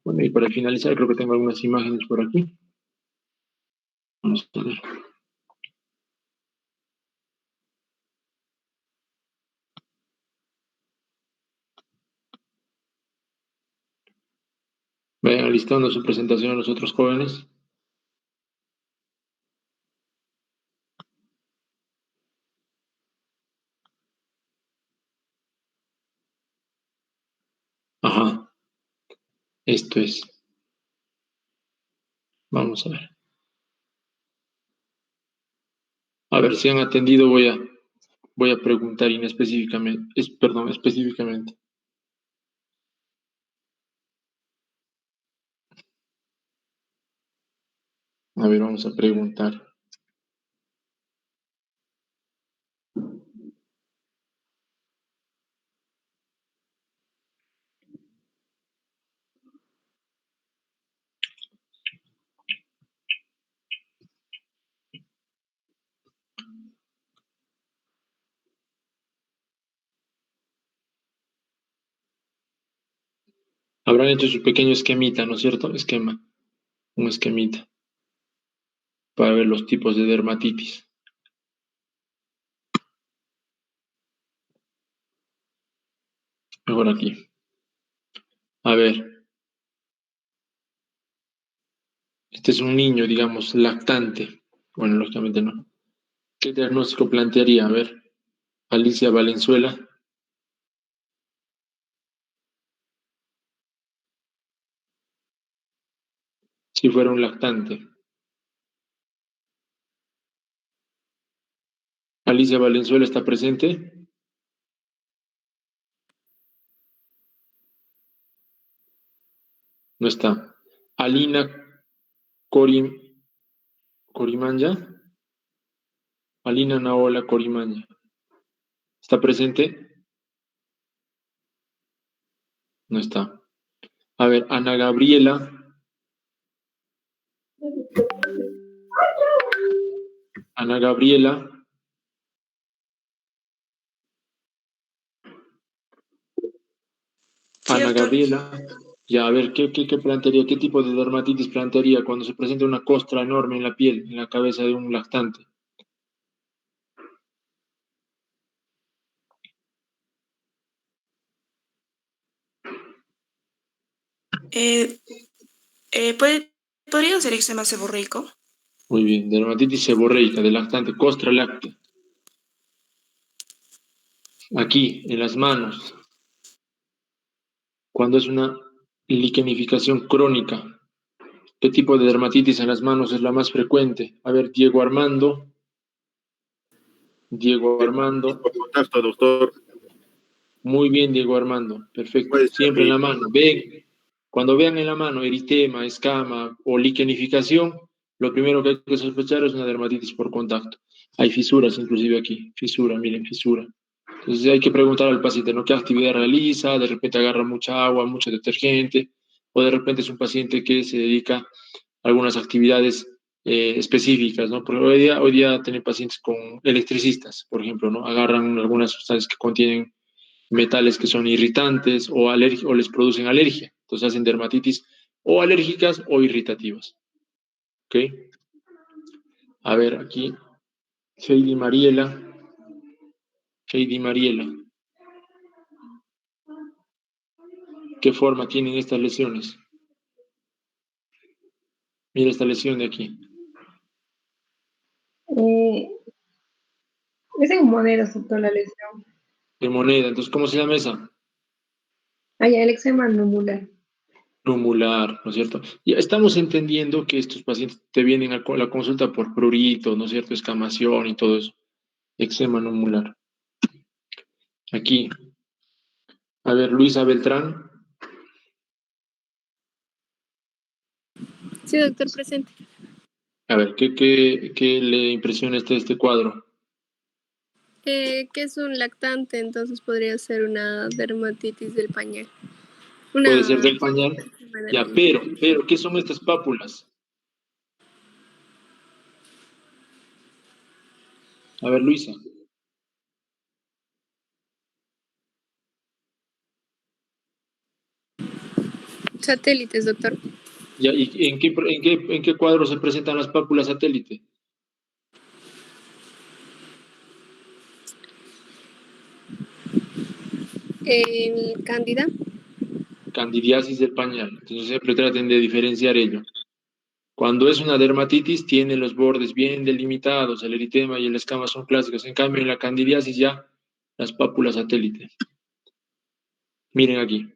Bueno, y para finalizar, creo que tengo algunas imágenes por aquí. Vamos a ver. Vayan alistando su presentación a los otros jóvenes. Ajá, esto es. Vamos a ver. A ver si han atendido, voy a preguntar inespecíficamente, perdón, específicamente. A ver, vamos a preguntar. Habrán hecho su pequeño esquemita, ¿no es cierto? Esquema, un esquemita, para ver los tipos de dermatitis. Mejor aquí. A ver, este es un niño, digamos, lactante. Bueno, lógicamente no. ¿Qué diagnóstico plantearía? A ver, Alicia Valenzuela. Si fuera un lactante. Alicia Valenzuela está presente. No está. Alina Corimanya. Alina Naola Corimanya. ¿Está presente? No está. A ver, Ana Gabriela. Ana Gabriela. Ana Cierto. Gabriela. Ya, a ver, ¿qué plantearía? ¿Qué tipo de dermatitis plantearía cuando se presenta una costra enorme en la piel, en la cabeza de un lactante? Eh, ¿Podría ser eczema seborreico? Muy bien, dermatitis seborreica, de lactante, costra láctea. Aquí, en las manos, cuando es una liquenificación crónica. ¿Qué tipo de dermatitis en las manos es la más frecuente? A ver, Diego Armando. Diego Armando. Por contacto, doctor. Muy bien, Diego Armando. Perfecto. Puede ser Siempre en la mano. Ven, cuando vean en la mano eritema, escama o liquenificación, lo primero que hay que sospechar es una dermatitis por contacto. Hay fisuras inclusive aquí. Fisura, miren, fisura. Entonces hay que preguntar al paciente, ¿no? ¿Qué actividad realiza? De repente agarra mucha agua, mucho detergente, o de repente es un paciente que se dedica a algunas actividades específicas, ¿no? Porque hoy día tienen pacientes con electricistas, por ejemplo, ¿no? Agarran algunas sustancias que contienen metales que son irritantes o les producen alergia. Entonces hacen dermatitis o alérgicas o irritativas. ¿Ok? A ver, aquí, Heidi Mariela. Heidi Mariela. ¿Qué forma tienen estas lesiones? Mira esta lesión de aquí. Es en moneda, doctor, la lesión. De moneda. Entonces, ¿cómo se llama esa? Allá el eczema numular. Numular, ¿no es cierto? Ya estamos entendiendo que estos pacientes te vienen a la consulta por prurito, ¿no es cierto? Escamación y todo eso. Eczema numular. Aquí. A ver, Luisa Beltrán. Sí, doctor, presente. A ver, ¿qué le impresiona este cuadro? Que es un lactante, entonces podría ser una dermatitis del pañal. Puede ser del pañal. Ya, Una pero, ¿qué son estas pápulas? A ver, Luisa. satélites, doctor. Ya, ¿y en qué cuadro se presentan las pápulas satélite? El cándida. Candidiasis del pañal. Entonces siempre traten de diferenciar ello. Cuando es una dermatitis, tiene los bordes bien delimitados, el eritema y el escama son clásicos. En cambio, en la candidiasis ya las pápulas satélite. Miren aquí.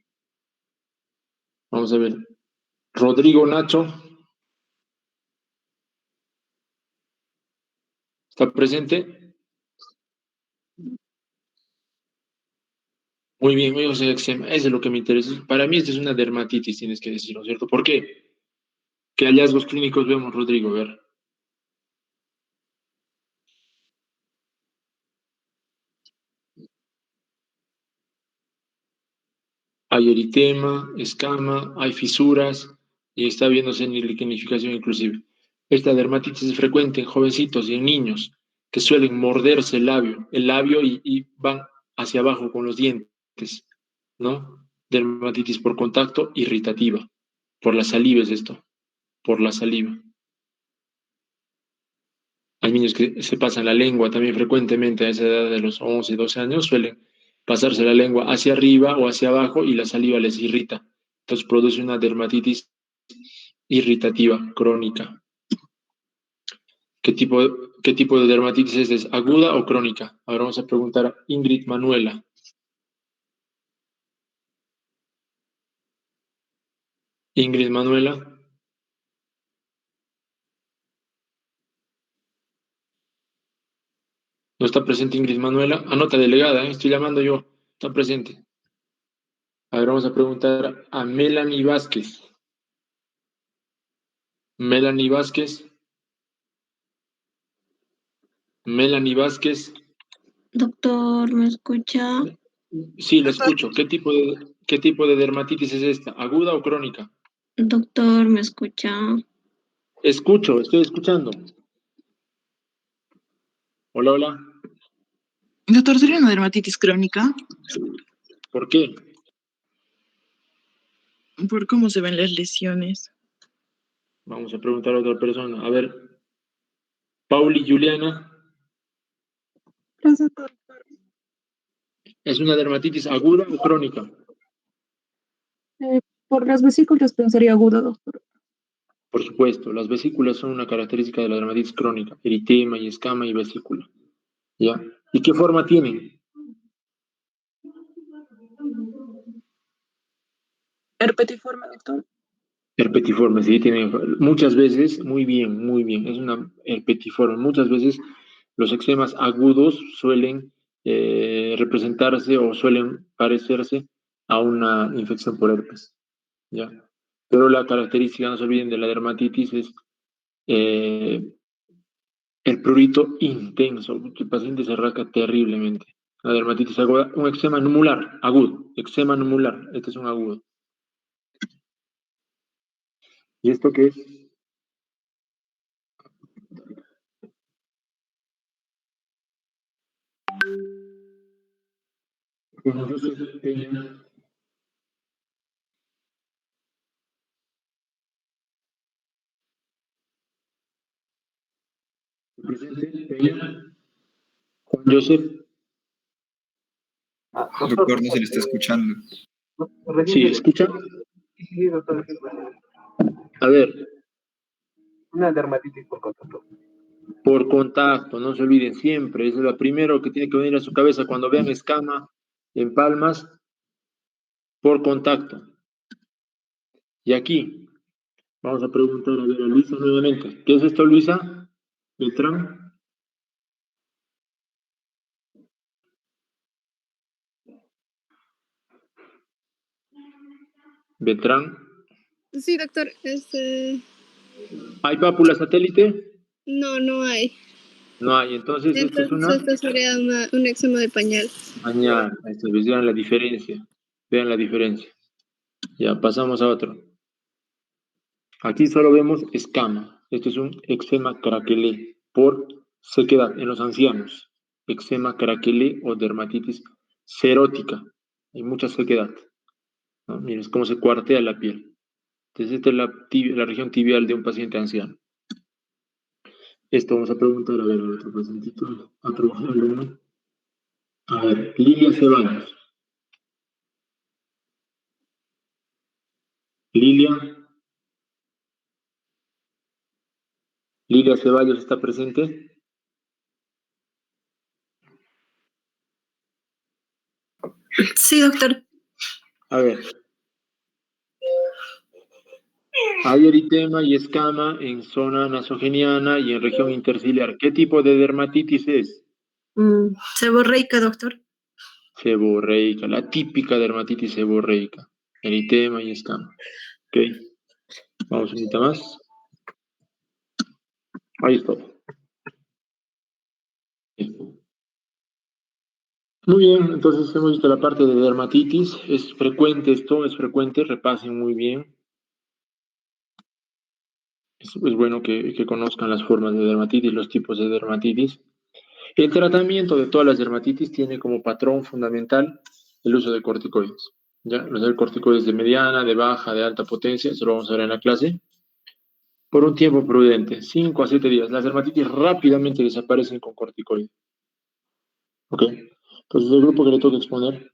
Vamos a ver. Rodrigo Nacho. ¿Está presente? Muy bien, eso es lo que me interesa. Para mí, esto es una dermatitis, tienes que decirlo, ¿cierto? ¿Por qué? ¿Qué hallazgos clínicos vemos, Rodrigo? A ver. Hay eritema, escama, hay fisuras y está viéndose en liquenificación inclusive. Esta dermatitis es frecuente en jovencitos y en niños que suelen morderse el labio y van hacia abajo con los dientes, ¿no? Dermatitis por contacto irritativa. Por la saliva es esto, por la saliva. Hay niños que se pasan la lengua también frecuentemente a esa edad de los 11, 12 años, suelen pasarse la lengua hacia arriba o hacia abajo y la saliva les irrita. Entonces produce una dermatitis irritativa crónica. ¿Qué tipo de dermatitis es? ¿Aguda o crónica? Ahora vamos a preguntar a Ingrid Manuela. Ingrid Manuela. ¿No está presente Ingrid Manuela? Anota, delegada, estoy llamando yo. Está presente. A ver, vamos a preguntar a Melanie Vázquez. Melanie Vázquez. Melanie Vázquez. Doctor, ¿me escucha? Sí, la escucho. ¿Qué tipo de dermatitis es esta? ¿Aguda o crónica? Doctor, ¿me escucha? Escucho, estoy escuchando. Hola, hola. Doctor, ¿sería una dermatitis crónica? ¿Por qué? Por cómo se ven las lesiones. Vamos a preguntar a otra persona. A ver, Pauli Juliana, Gracias, doctor. ¿es una dermatitis aguda o crónica? Por las vesículas pensaría aguda, doctor. Por supuesto, las vesículas son una característica de la dermatitis crónica, eritema y escama y vesícula. ¿Ya? ¿Y qué forma tienen? Herpetiforme, doctor. Herpetiforme, sí, tienen muchas veces, muy bien, es una herpetiforme. Muchas veces los eczemas agudos suelen representarse o suelen parecerse a una infección por herpes, ¿ya? Pero la característica, no se olviden, de la dermatitis es el prurito intenso, que el paciente se rasca terriblemente. La dermatitis aguda, un eczema numular, agudo, eczema numular, este es un agudo. ¿Y esto qué es? Bueno, yo soy Peña. Presente, Peña. Juan Joseph. Doctor, no se le está escuchando. Sí, ¿escucha? Sí, doctor. A ver, Una dermatitis por contacto. por contacto, no se olviden siempre, eso es lo primero que tiene que venir a su cabeza cuando vean escama en palmas, por contacto. Y aquí, vamos a preguntar a ver a Luisa nuevamente. ¿Qué es esto, Luisa? Beltrán. Beltrán. Sí, doctor, ¿Hay pápula satélite? no hay. No hay, entonces esto es Entonces, una esto sería un eczema de pañal. pañal. Esto, vean la diferencia. Vean la diferencia. Ya, pasamos a otro. Aquí solo vemos escama. Esto es un eczema craquelé por sequedad en los ancianos. Eczema craquelé o dermatitis serótica. Hay mucha sequedad, ¿no? Miren, es como se cuartea la piel. Entonces, esta es la región tibial de un paciente anciano. Esto vamos a preguntar a ver a otro pacientito, a otro alumno. A ver, Lilia Ceballos. Lilia Ceballos está presente. Sí, doctor. A ver. Hay eritema y escama en zona nasogeniana y en región interciliar. ¿Qué tipo de dermatitis es? Seborreica, doctor. Seborreica, la típica dermatitis seborreica. Eritema y escama. Ok. Vamos un poquito más. Ahí está. Muy bien, entonces hemos visto la parte de dermatitis. Es frecuente esto, es frecuente, repasen muy bien. Es bueno que conozcan las formas de dermatitis, los tipos de dermatitis. El tratamiento de todas las dermatitis tiene como patrón fundamental el uso de corticoides. ¿Ya? Los corticoides de mediana, de baja, de alta potencia, eso lo vamos a ver en la clase. Por un tiempo prudente, 5 a 7 días. Las dermatitis rápidamente desaparecen con corticoides. ¿Ok? Entonces, el grupo que le toca exponer.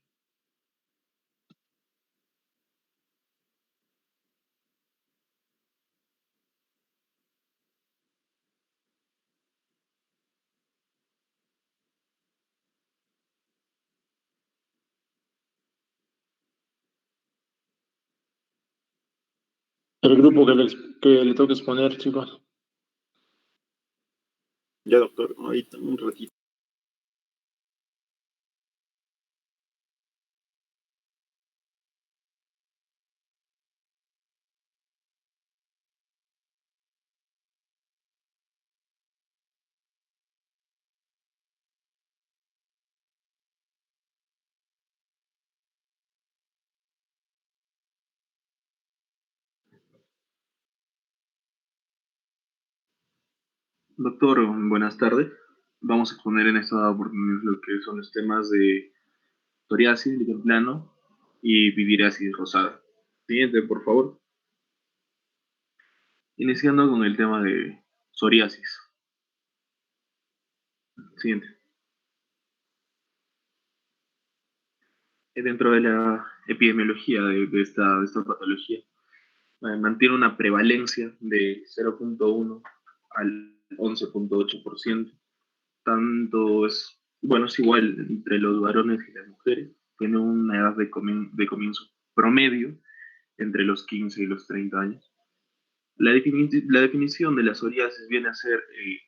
El grupo que le toca exponer, chicos. Ya, doctor, ahorita un ratito. Doctor, buenas tardes. Vamos a exponer en esta oportunidad lo que son los temas de psoriasis, líquen plano y viviriasis rosada. Siguiente, por favor. Iniciando con el tema de psoriasis. Siguiente. Dentro de la epidemiología de esta patología, mantiene una prevalencia de 0.1 al 11.8%. Tanto es, bueno, es igual entre los varones y las mujeres. Tiene una edad de comienzo promedio entre los 15 y los 30 años. La definición de la psoriasis viene a ser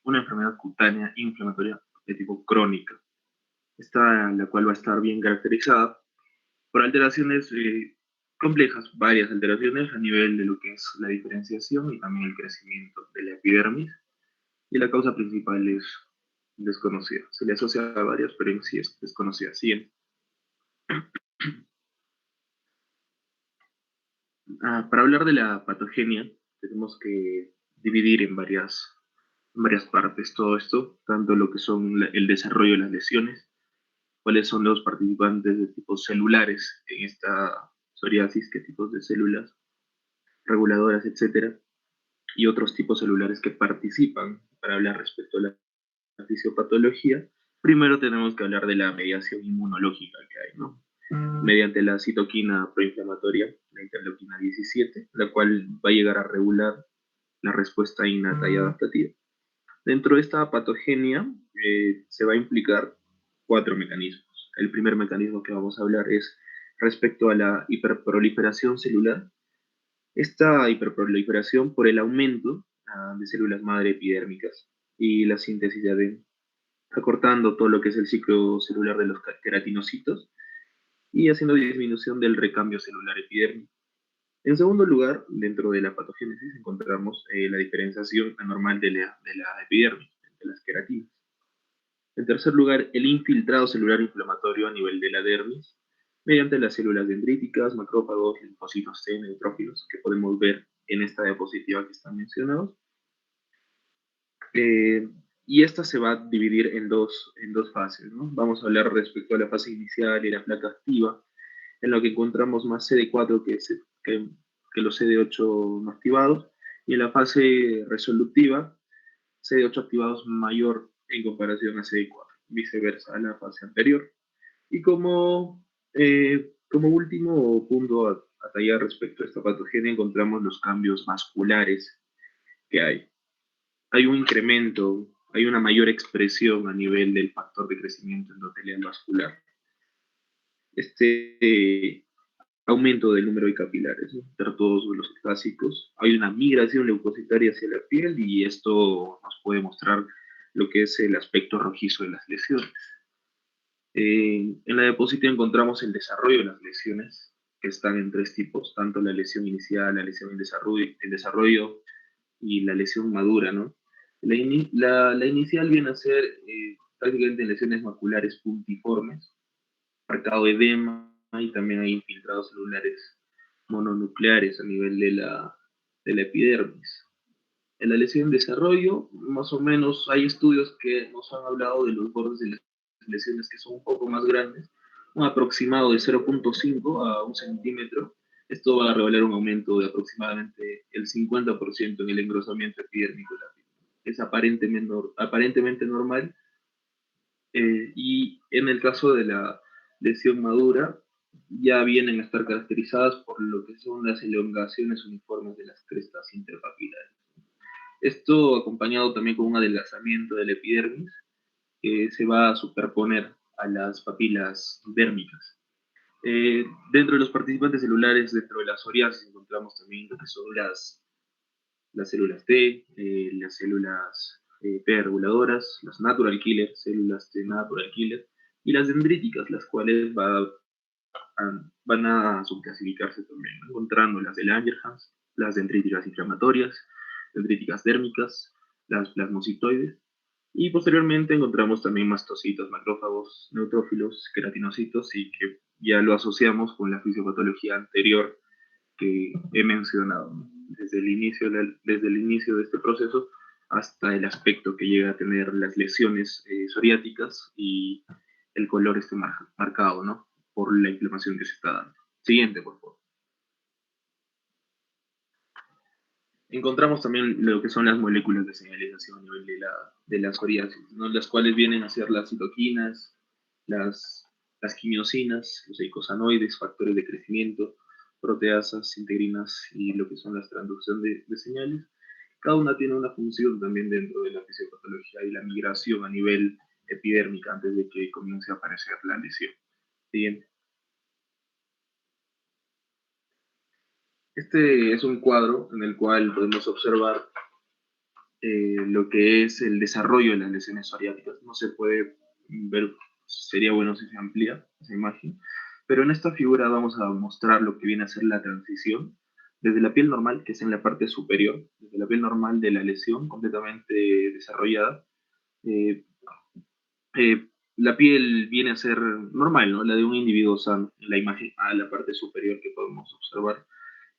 una enfermedad cutánea inflamatoria de tipo crónica, la cual va a estar bien caracterizada por alteraciones complejas, varias alteraciones a nivel de lo que es la diferenciación y también el crecimiento de la epidermis, y la causa principal es desconocida. Se le asocia a varias, pero en sí es desconocida. Siguiente. Para hablar de la patogenia, tenemos que dividir en varias partes todo esto, tanto lo que son el desarrollo de las lesiones, cuáles son los participantes de tipos celulares en esta psoriasis, qué tipos de células reguladoras, etcétera, y otros tipos celulares que participan. Para hablar respecto a la fisiopatología, primero tenemos que hablar de la mediación inmunológica que hay, ¿no? Mediante la citoquina proinflamatoria, la interleuquina 17, la cual va a llegar a regular la respuesta innata y adaptativa. Dentro de esta patogenia se va a implicar 4 mecanismos. El primer mecanismo que vamos a hablar es respecto a la hiperproliferación celular. Esta hiperproliferación por el aumento de células madre epidérmicas y la síntesis de ADN, acortando todo lo que es el ciclo celular de los queratinocitos y haciendo disminución del recambio celular epidérmico. En segundo lugar, dentro de la patogénesis encontramos la diferenciación anormal de la epidermis, de las queratinas. En tercer lugar, el infiltrado celular inflamatorio a nivel de la dermis, mediante las células dendríticas, macrófagos, linfocitos T, neutrófilos, que podemos ver en esta diapositiva que están mencionados. Y esta se va a dividir en dos fases, ¿no? Vamos a hablar respecto a la fase inicial y la placa activa, en lo que encontramos más CD4 que los CD8 no activados, y en la fase resolutiva, CD8 activados mayor en comparación a CD4, viceversa a la fase anterior. Y como último punto a tallar respecto a esta patogenia, encontramos los cambios vasculares que hay. Hay un incremento, hay una mayor expresión a nivel del factor de crecimiento endotelial vascular. Aumento del número de capilares, ¿no? Todos los clásicos. Hay una migración leucocitaria hacia la piel y esto nos puede mostrar lo que es el aspecto rojizo de las lesiones. En la diapositiva encontramos el desarrollo de las lesiones, que están en 3 tipos, tanto la lesión inicial, la lesión en desarrollo y la lesión madura, ¿no? La inicial viene a ser prácticamente lesiones maculares puntiformes, marcado edema, y también hay infiltrados celulares mononucleares a nivel de la epidermis. En la lesión en desarrollo, más o menos, hay estudios que nos han hablado de los bordes de las lesiones que son un poco más grandes, un aproximado de 0.5 a 1 centímetro. Esto va a revelar un aumento de aproximadamente el 50% en el engrosamiento epidérmico de la piel. Es aparentemente normal. Y en el caso de la lesión madura, ya vienen a estar caracterizadas por lo que son las elongaciones uniformes de las crestas interpapilares. Esto acompañado también con un adelgazamiento del epidermis que se va a superponer a las papilas dérmicas. Dentro de los participantes celulares, dentro de la psoriasis, encontramos también lo que son las células T, las células P reguladoras, las natural killer, células T natural killer, y las dendríticas, las cuales van a subclasificarse también, encontrando las de Langerhans, las dendríticas inflamatorias, dendríticas dérmicas, las plasmocitoides, y posteriormente encontramos también mastocitos, macrófagos, neutrófilos, queratinocitos, y que ya lo asociamos con la fisiopatología anterior que he mencionado, ¿no? Desde el inicio de este proceso hasta el aspecto que llega a tener las lesiones psoriáticas y el color marcado, ¿no? Por la inflamación que se está dando. Siguiente, por favor. encontramos también lo que son las moléculas de señalización a nivel de la psoriasis, ¿no? Las cuales vienen a ser las citoquinas, las quimiosinas, los eicosanoides, factores de crecimiento, proteasas, integrinas y lo que son las transducción de señales. Cada una tiene una función también dentro de la fisiopatología y la migración a nivel epidérmica antes de que comience a aparecer la lesión. Siguiente. Este es un cuadro en el cual podemos observar lo que es el desarrollo de las lesiones psoriáticas. No se puede ver, sería bueno si se amplía esa imagen, pero en esta figura vamos a mostrar lo que viene a ser la transición desde la piel normal, que es en la parte superior, desde la piel normal de la lesión completamente desarrollada. Eh, la piel viene a ser normal, ¿no? La de un individuo sano, en la imagen a la parte superior que podemos observar,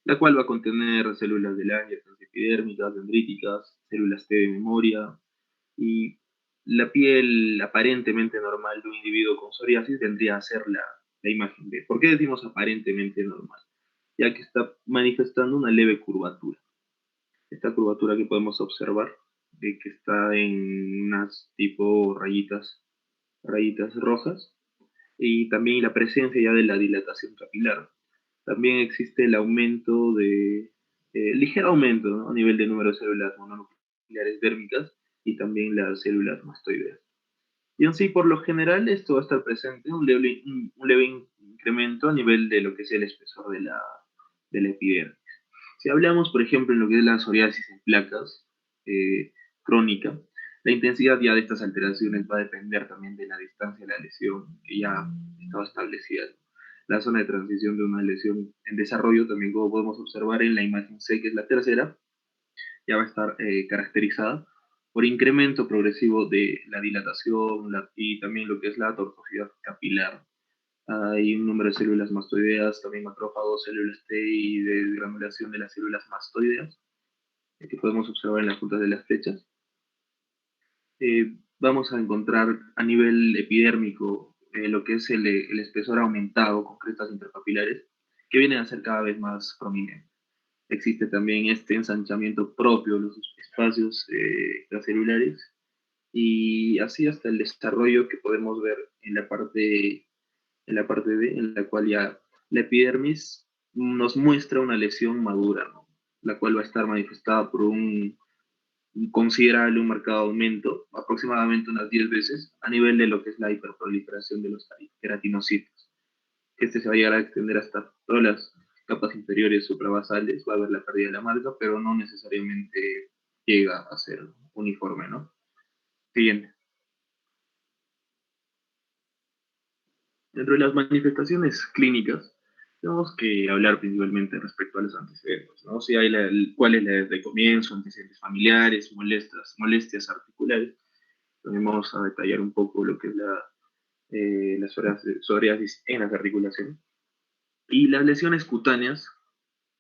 la cual va a contener células de Langerhans epidérmicas, dendríticas, células T de memoria, y la piel aparentemente normal de un individuo con psoriasis tendría a ser la imagen B. ¿Por qué decimos aparentemente normal? Ya que está manifestando una leve curvatura. Esta curvatura que podemos observar, que está en unas tipo rayitas rojas, y también la presencia ya de la dilatación capilar. También existe el aumento ligero aumento, ¿no? A nivel de número de células mononucleares dérmicas y también las células mastoideas. Y en sí, por lo general, esto va a estar presente, un leve incremento a nivel de lo que es el espesor de la epidermis. Si hablamos, por ejemplo, en lo que es la psoriasis en placas crónica, la intensidad ya de estas alteraciones va a depender también de la distancia de la lesión que ya estaba establecida. La zona de transición de una lesión en desarrollo, también como podemos observar en la imagen C, que es la tercera, ya va a estar caracterizada por incremento progresivo de la dilatación y también lo que es la atorfosidad capilar. Hay un número de células mastoideas, también macrófagos, células T y de granulación de las células mastoideas, que podemos observar en las puntas de las flechas. Vamos a encontrar a nivel epidérmico lo que es el espesor aumentado con crestas interpapilares, que vienen a ser cada vez más prominentes. Existe también este ensanchamiento propio de los espacios extracelulares, y así hasta el desarrollo que podemos ver en la parte B, en la cual ya la epidermis nos muestra una lesión madura, ¿no? La cual va a estar manifestada por un considerable, un marcado aumento, aproximadamente unas 10 veces, a nivel de lo que es la hiperproliferación de los queratinocitos. Este se va a llegar a extender hasta todas las capas inferiores suprabasales, va a haber la pérdida de la marca, pero no necesariamente llega a ser uniforme, ¿no? Siguiente. Dentro de las manifestaciones clínicas, tenemos que hablar principalmente respecto a los antecedentes, ¿no? Si hay cuál es la de comienzo, antecedentes familiares, molestias articulares. También vamos a detallar un poco lo que es la psoriasis en las articulaciones. Y las lesiones cutáneas,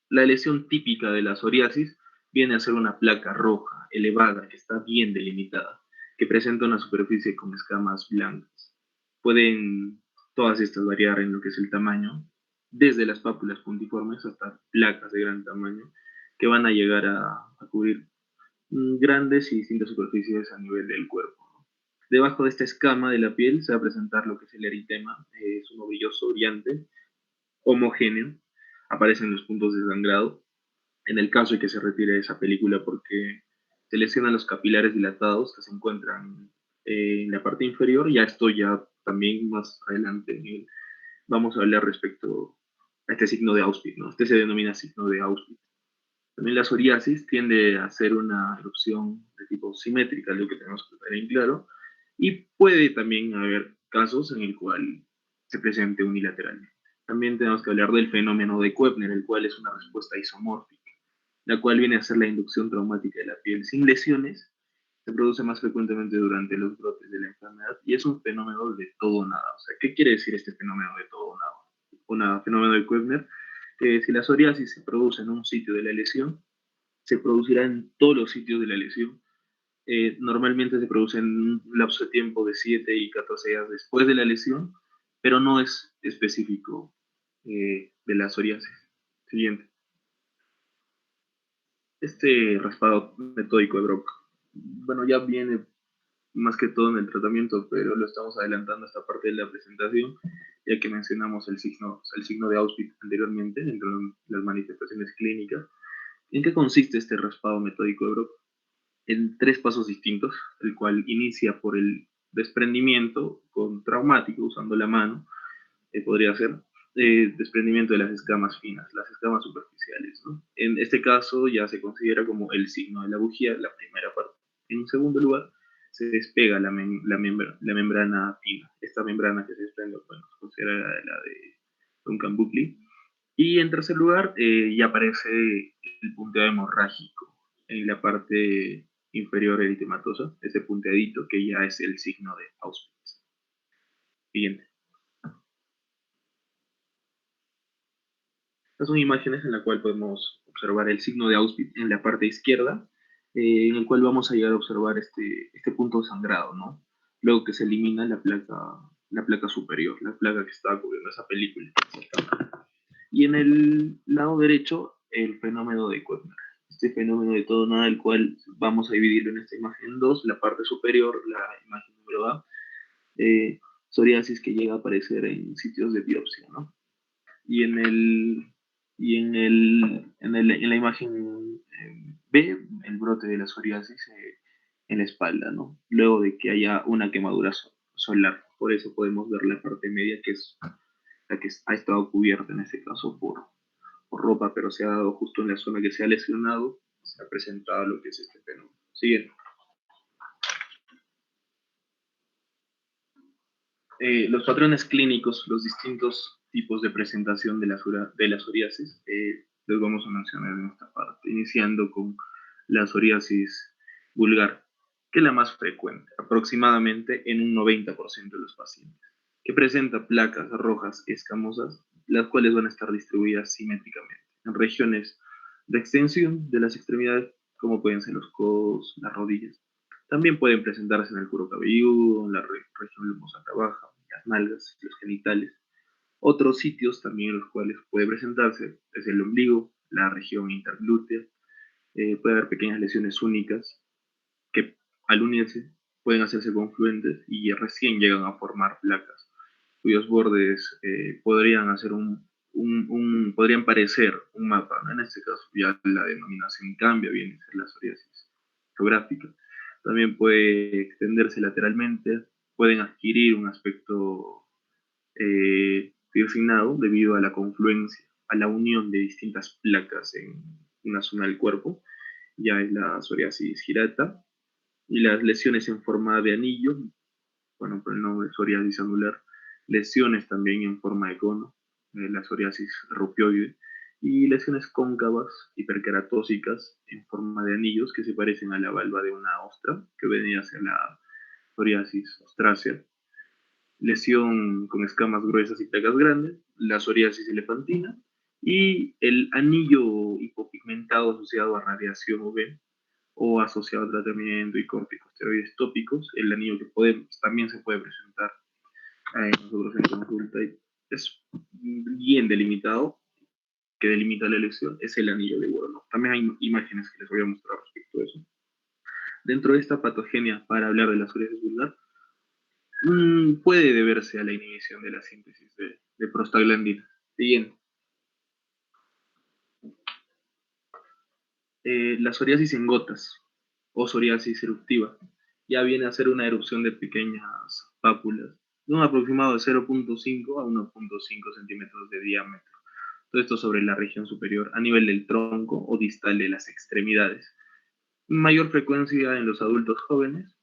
la lesión típica de la psoriasis viene a ser una placa roja, elevada, que está bien delimitada, que presenta una superficie con escamas blancas. Pueden todas estas variar en lo que es el tamaño, desde las pápulas puntiformes hasta placas de gran tamaño, que van a llegar a cubrir grandes y distintas superficies a nivel del cuerpo. Debajo de esta escama de la piel se va a presentar lo que es el eritema, es uno brilloso, brillante, homogéneo, aparecen los puntos de sangrado, en el caso de que se retire esa película porque se lesionan los capilares dilatados que se encuentran en la parte inferior. Ya esto ya también más adelante vamos a hablar respecto a este signo de Auspitz, ¿no? Este se denomina signo de Auspitz. También la psoriasis tiende a ser una erupción de tipo simétrica, lo que tenemos que tener en claro, y puede también haber casos en el cual se presente unilateralmente. También tenemos que hablar del fenómeno de Koebner, el cual es una respuesta isomórfica, la cual viene a ser la inducción traumática de la piel sin lesiones. Se produce más frecuentemente durante los brotes de la enfermedad y es un fenómeno de todo o nada. O sea, ¿qué quiere decir este fenómeno de todo o nada? Un fenómeno de Koebner, que si la psoriasis se produce en un sitio de la lesión, se producirá en todos los sitios de la lesión. Normalmente se produce en un lapso de tiempo de 7 y 14 días después de la lesión, pero no es específico de la psoriasis. Siguiente. Este raspado metódico de Brock, bueno, ya viene más que todo en el tratamiento, pero lo estamos adelantando a esta parte de la presentación, ya que mencionamos el signo de Auspitz anteriormente, entre las manifestaciones clínicas. ¿En qué consiste este raspado metódico de Brock? En 3 pasos distintos, el cual inicia por el desprendimiento con traumático, usando la mano, podría ser desprendimiento de las escamas finas, las escamas superficiales, ¿no? En este caso ya se considera como el signo de la bujía, la primera parte. En un segundo lugar, se despega la membrana fina, esta membrana que se desprende, bueno, se considera la de Duncan-Buckley. Y en tercer lugar, ya aparece el punteado hemorrágico en la parte inferior eritematosa, ese punteadito que ya es el signo de Auspitz. Siguiente. Estas son imágenes en las cuales podemos observar el signo de Auspitz en la parte izquierda, en el cual vamos a llegar a observar este punto sangrado, ¿no? Luego que se elimina la placa superior, la placa que estaba cubriendo esa película. Y en el lado derecho, el fenómeno de Koepner. Este fenómeno de todo nada, el cual vamos a dividirlo en esta imagen en dos, la parte superior, la imagen número A, psoriasis que llega a aparecer en sitios de biopsia, ¿no? Y en la imagen B, el brote de la psoriasis en la espalda, ¿no? Luego de que haya una quemadura solar. Por eso podemos ver la parte media, que es la que ha estado cubierta en este caso por ropa, pero se ha dado justo en la zona que se ha lesionado, se ha presentado lo que es este fenómeno. Siguiente. Los patrones clínicos, los distintos tipos de presentación de la psoriasis, los vamos a mencionar en esta parte, iniciando con la psoriasis vulgar, que es la más frecuente, aproximadamente en un 90% de los pacientes, que presenta placas rojas escamosas, las cuales van a estar distribuidas simétricamente en regiones de extensión de las extremidades, como pueden ser los codos, las rodillas. También pueden presentarse en el cuero cabelludo, en la región lumbosa baja, las nalgas, los genitales. Otros sitios también en los cuales puede presentarse es el ombligo, la región interglútea. Puede haber pequeñas lesiones únicas que al unirse pueden hacerse confluentes y recién llegan a formar placas, cuyos bordes podrían hacer podrían parecer un mapa, ¿no? En este caso ya la denominación cambia, viene a ser la psoriasis geográfica. También puede extenderse lateralmente, pueden adquirir un aspecto piercingado debido a la confluencia, a la unión de distintas placas en una zona del cuerpo, ya es la psoriasis girata, y las lesiones en forma de anillo, bueno, por el nombre psoriasis anular, lesiones también en forma de cono, la psoriasis rupioide, y lesiones cóncavas hiperkeratósicas en forma de anillos que se parecen a la valva de una ostra, que venía a ser la psoriasis ostrácea. Lesión con escamas gruesas y placas grandes, la psoriasis elefantina, y el anillo hipopigmentado asociado a radiación UV o asociado a tratamiento y corticosteroides tópicos, el anillo que también se puede presentar nosotros en consulta, y es bien delimitado, que delimita la lesión, es el anillo de Werner. También hay imágenes que les voy a mostrar respecto a eso. Dentro de esta patogenia, para hablar de la psoriasis vulgar, puede deberse a la inhibición de la síntesis de prostaglandina. Siguiente. La psoriasis en gotas o psoriasis eruptiva ya viene a ser una erupción de pequeñas pápulas de un aproximado de 0.5 a 1.5 centímetros de diámetro. Todo esto sobre la región superior a nivel del tronco o distal de las extremidades. Mayor frecuencia en los adultos jóvenes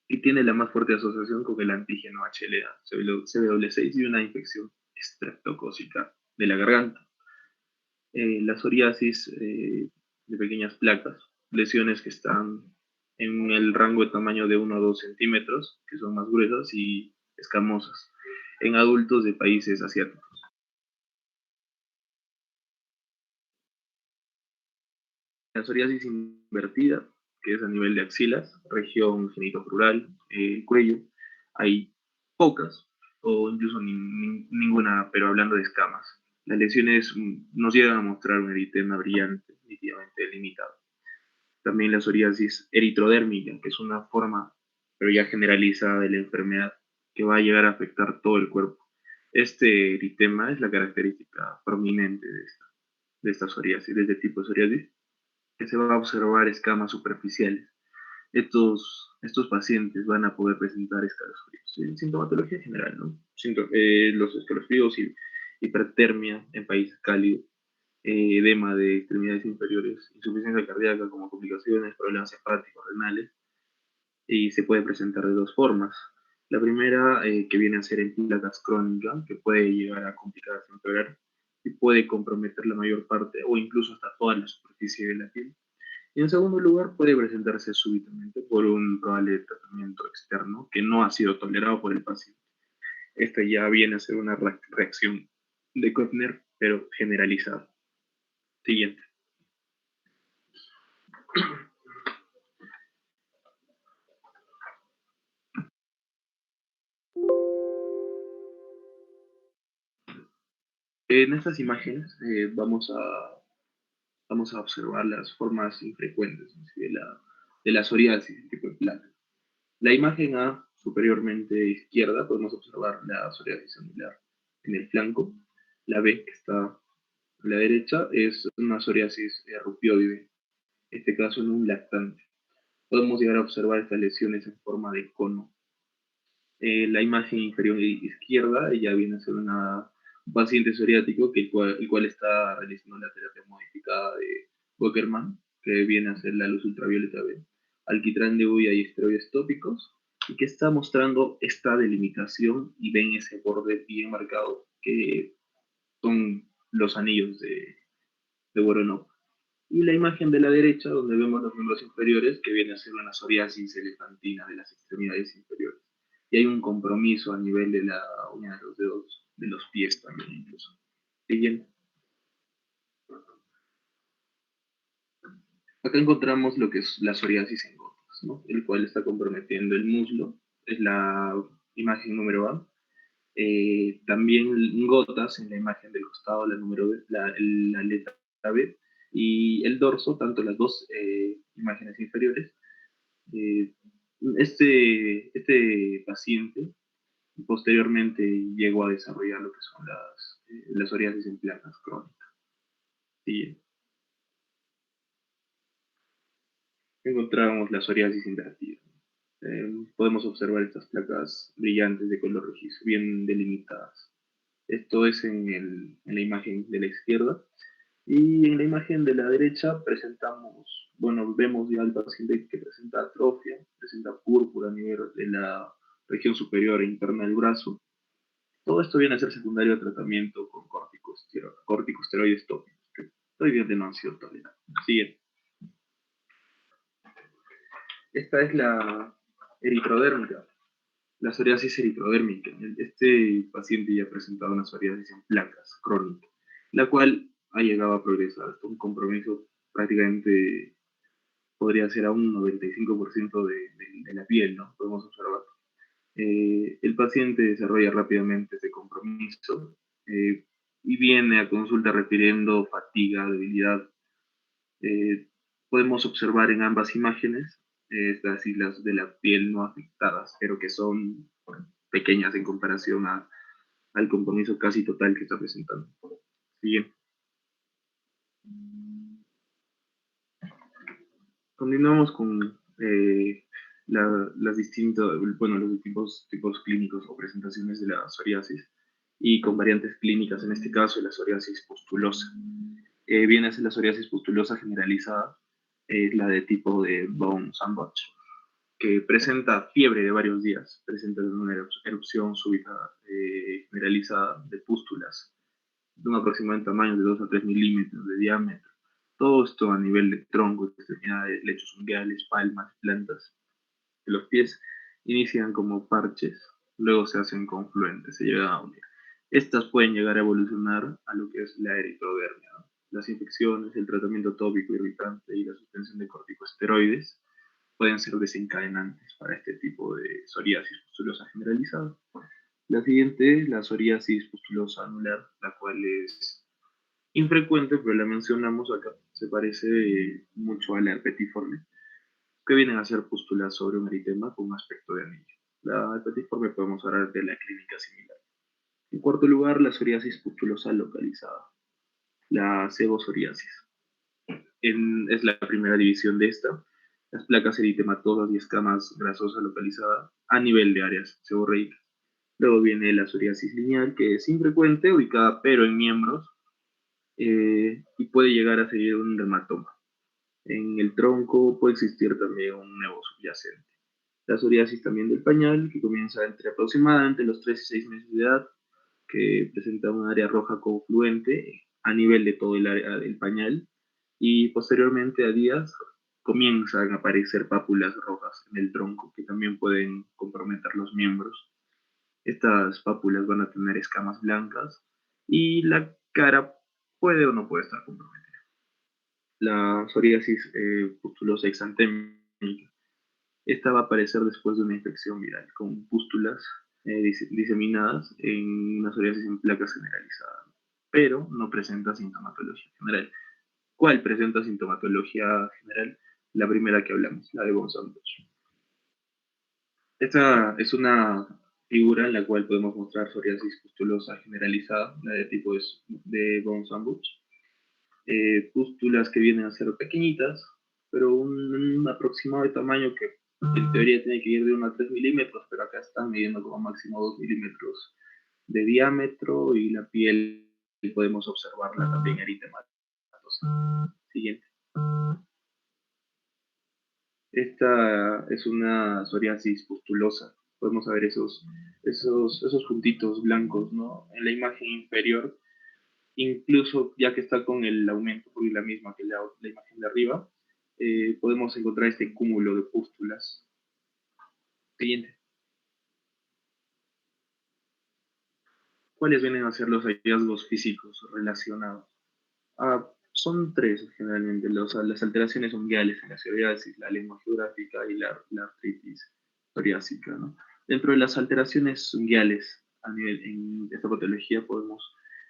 y tiene la más fuerte asociación con el antígeno HLA, CW6 y una infección estreptocócica de la garganta. La psoriasis de pequeñas placas, lesiones que están en el rango de tamaño de 1 a 2 centímetros, que son más gruesas y escamosas, en adultos de países asiáticos. La psoriasis invertida, que es a nivel de axilas, región genitocrural, cuello, hay pocas o incluso ninguna, pero hablando de escamas. Las lesiones nos llegan a mostrar un eritema brillante, nítidamente delimitado. También la psoriasis eritrodérmica, que es una forma, pero ya generalizada de la enfermedad, que va a llegar a afectar todo el cuerpo. Este eritema es la característica prominente de esta psoriasis, de este tipo de psoriasis, que se va a observar escamas superficiales. Estos pacientes van a poder presentar escalofríos, sintomatología general, ¿no? Los escalofríos y hipertermia en países cálidos, edema de extremidades inferiores, insuficiencia cardíaca como complicaciones, problemas hepáticos, renales, y se puede presentar de dos formas. La primera, que viene a ser en placas crónicas, que puede llegar a complicarse, empeorar, y puede comprometer la mayor parte o incluso hasta toda la superficie de la piel. Y en segundo lugar, puede presentarse súbitamente por un probable tratamiento externo que no ha sido tolerado por el paciente. Esta ya viene a ser una reacción de Koepner, pero generalizada. Siguiente. En estas imágenes vamos a observar las formas infrecuentes, ¿no?, de la psoriasis, el tipo de placa. La imagen A, superiormente izquierda, podemos observar la psoriasis anular en el flanco. La B, que está a la derecha, es una psoriasis rupioide, en este caso en un lactante. Podemos llegar a observar estas lesiones en forma de cono. La imagen inferior izquierda ya viene a ser un paciente psoriático el cual está realizando la terapia modificada de Bockerman, que viene a ser la luz ultravioleta B, alquitrán de hulla y esteroides tópicos, y que está mostrando esta delimitación, y ven ese borde bien marcado que son los anillos de Voronov. Y la imagen de la derecha, donde vemos los miembros inferiores, que viene a ser una psoriasis elefantina de las extremidades inferiores. Y hay un compromiso a nivel de la uña de los dedos, de los pies también incluso. Siguiente. Acá encontramos lo que es la psoriasis en gotas, ¿no?, el cual está comprometiendo el muslo, es la imagen número A. También gotas en la imagen del costado, la número B, la letra B, y el dorso, tanto las dos imágenes inferiores. Este paciente posteriormente llegó a desarrollar lo que son las psoriasis en placas crónicas. Siguiente. Encontramos la psoriasis interactiva. Podemos observar estas placas brillantes de color rojizo, bien delimitadas. Esto es en la imagen de la izquierda. Y en la imagen de la derecha vemos ya al paciente que presenta atrofia, presenta púrpura a nivel de la región superior e interna del brazo. Todo esto viene a ser secundario a tratamiento con corticosteroides tópicos, que todavía no han sido tolerados. Siguiente. Esta es la eritrodérmica, la psoriasis eritrodérmica. Este paciente ya ha presentado una psoriasis en placas crónica, la cual ha llegado a progresar hasta un compromiso prácticamente, podría ser a un 95% de la piel, ¿no? Podemos observar. El paciente desarrolla rápidamente ese compromiso y viene a consulta refiriendo fatiga, debilidad. Podemos observar en ambas imágenes estas islas de la piel no afectadas, pero que son pequeñas en comparación al compromiso casi total que está presentando. Bien. Continuamos con los tipos clínicos o presentaciones de la psoriasis, y con variantes clínicas, en este caso la psoriasis pustulosa. Viene a ser la psoriasis pustulosa generalizada, es la de tipo de Bowen-Sandbach, que presenta fiebre de varios días, presenta una erupción súbita generalizada de pústulas de un aproximado tamaño de 2 a 3 milímetros de diámetro. Todo esto a nivel de tronco, extremidades, lechos unguiales, palmas, plantas de los pies. Inician como parches, luego se hacen confluentes, se llegan a unir. Estas pueden llegar a evolucionar a lo que es la eritrodermia, ¿no? Las infecciones, el tratamiento tópico irritante y la suspensión de corticosteroides pueden ser desencadenantes para este tipo de psoriasis pustulosa generalizada. La siguiente es la psoriasis pustulosa anular, la cual es Infrecuente, pero la mencionamos acá. Se parece mucho a la herpetiforme, que vienen a ser pústulas sobre un eritema con un aspecto de anillo. La herpetiforme podemos hablar de la clínica similar. En cuarto lugar, la psoriasis pustulosa localizada, la sebosoriasis. Es la primera división de esta. Las placas eritematosas y escamas grasosas localizadas a nivel de áreas seborreicas. Luego viene la psoriasis lineal, que es infrecuente, ubicada pero en miembros, y puede llegar a seguir un dermatoma. En el tronco puede existir también un nevo subyacente. La psoriasis también del pañal, que comienza entre aproximadamente los 3 y 6 meses de edad, que presenta un área roja confluente a nivel de todo el área del pañal, y posteriormente a días comienzan a aparecer pápulas rojas en el tronco, que también pueden comprometer los miembros. Estas pápulas van a tener escamas blancas y la cara puede o no puede estar comprometida. La psoriasis pustulosa exantémica. Esta va a aparecer después de una infección viral, con pústulas diseminadas en una psoriasis en placas generalizada, pero no presenta sintomatología general. ¿Cuál presenta sintomatología general? La primera que hablamos, la de von Sandwich. Esta es una figura en la cual podemos mostrar psoriasis pustulosa generalizada, la de tipo de von Sandwich. Pústulas que vienen a ser pequeñitas, pero un aproximado de tamaño que en teoría tiene que ir de 1 a 3 milímetros, pero acá están midiendo como máximo 2 milímetros de diámetro, y la piel podemos observarla también eritematosa. Siguiente. Esta es una psoriasis pustulosa. Podemos ver esos puntitos blancos, ¿no? En la imagen inferior, incluso ya que está con el aumento, porque la misma que la imagen de arriba, podemos encontrar este cúmulo de pústulas. Siguiente. ¿Cuáles vienen a ser los hallazgos físicos relacionados? Son tres generalmente. Las alteraciones unguiales en la psoriasis, la lengua geográfica y la artritis psoriásica, ¿no? Dentro de las alteraciones unguiales en esta patología podemos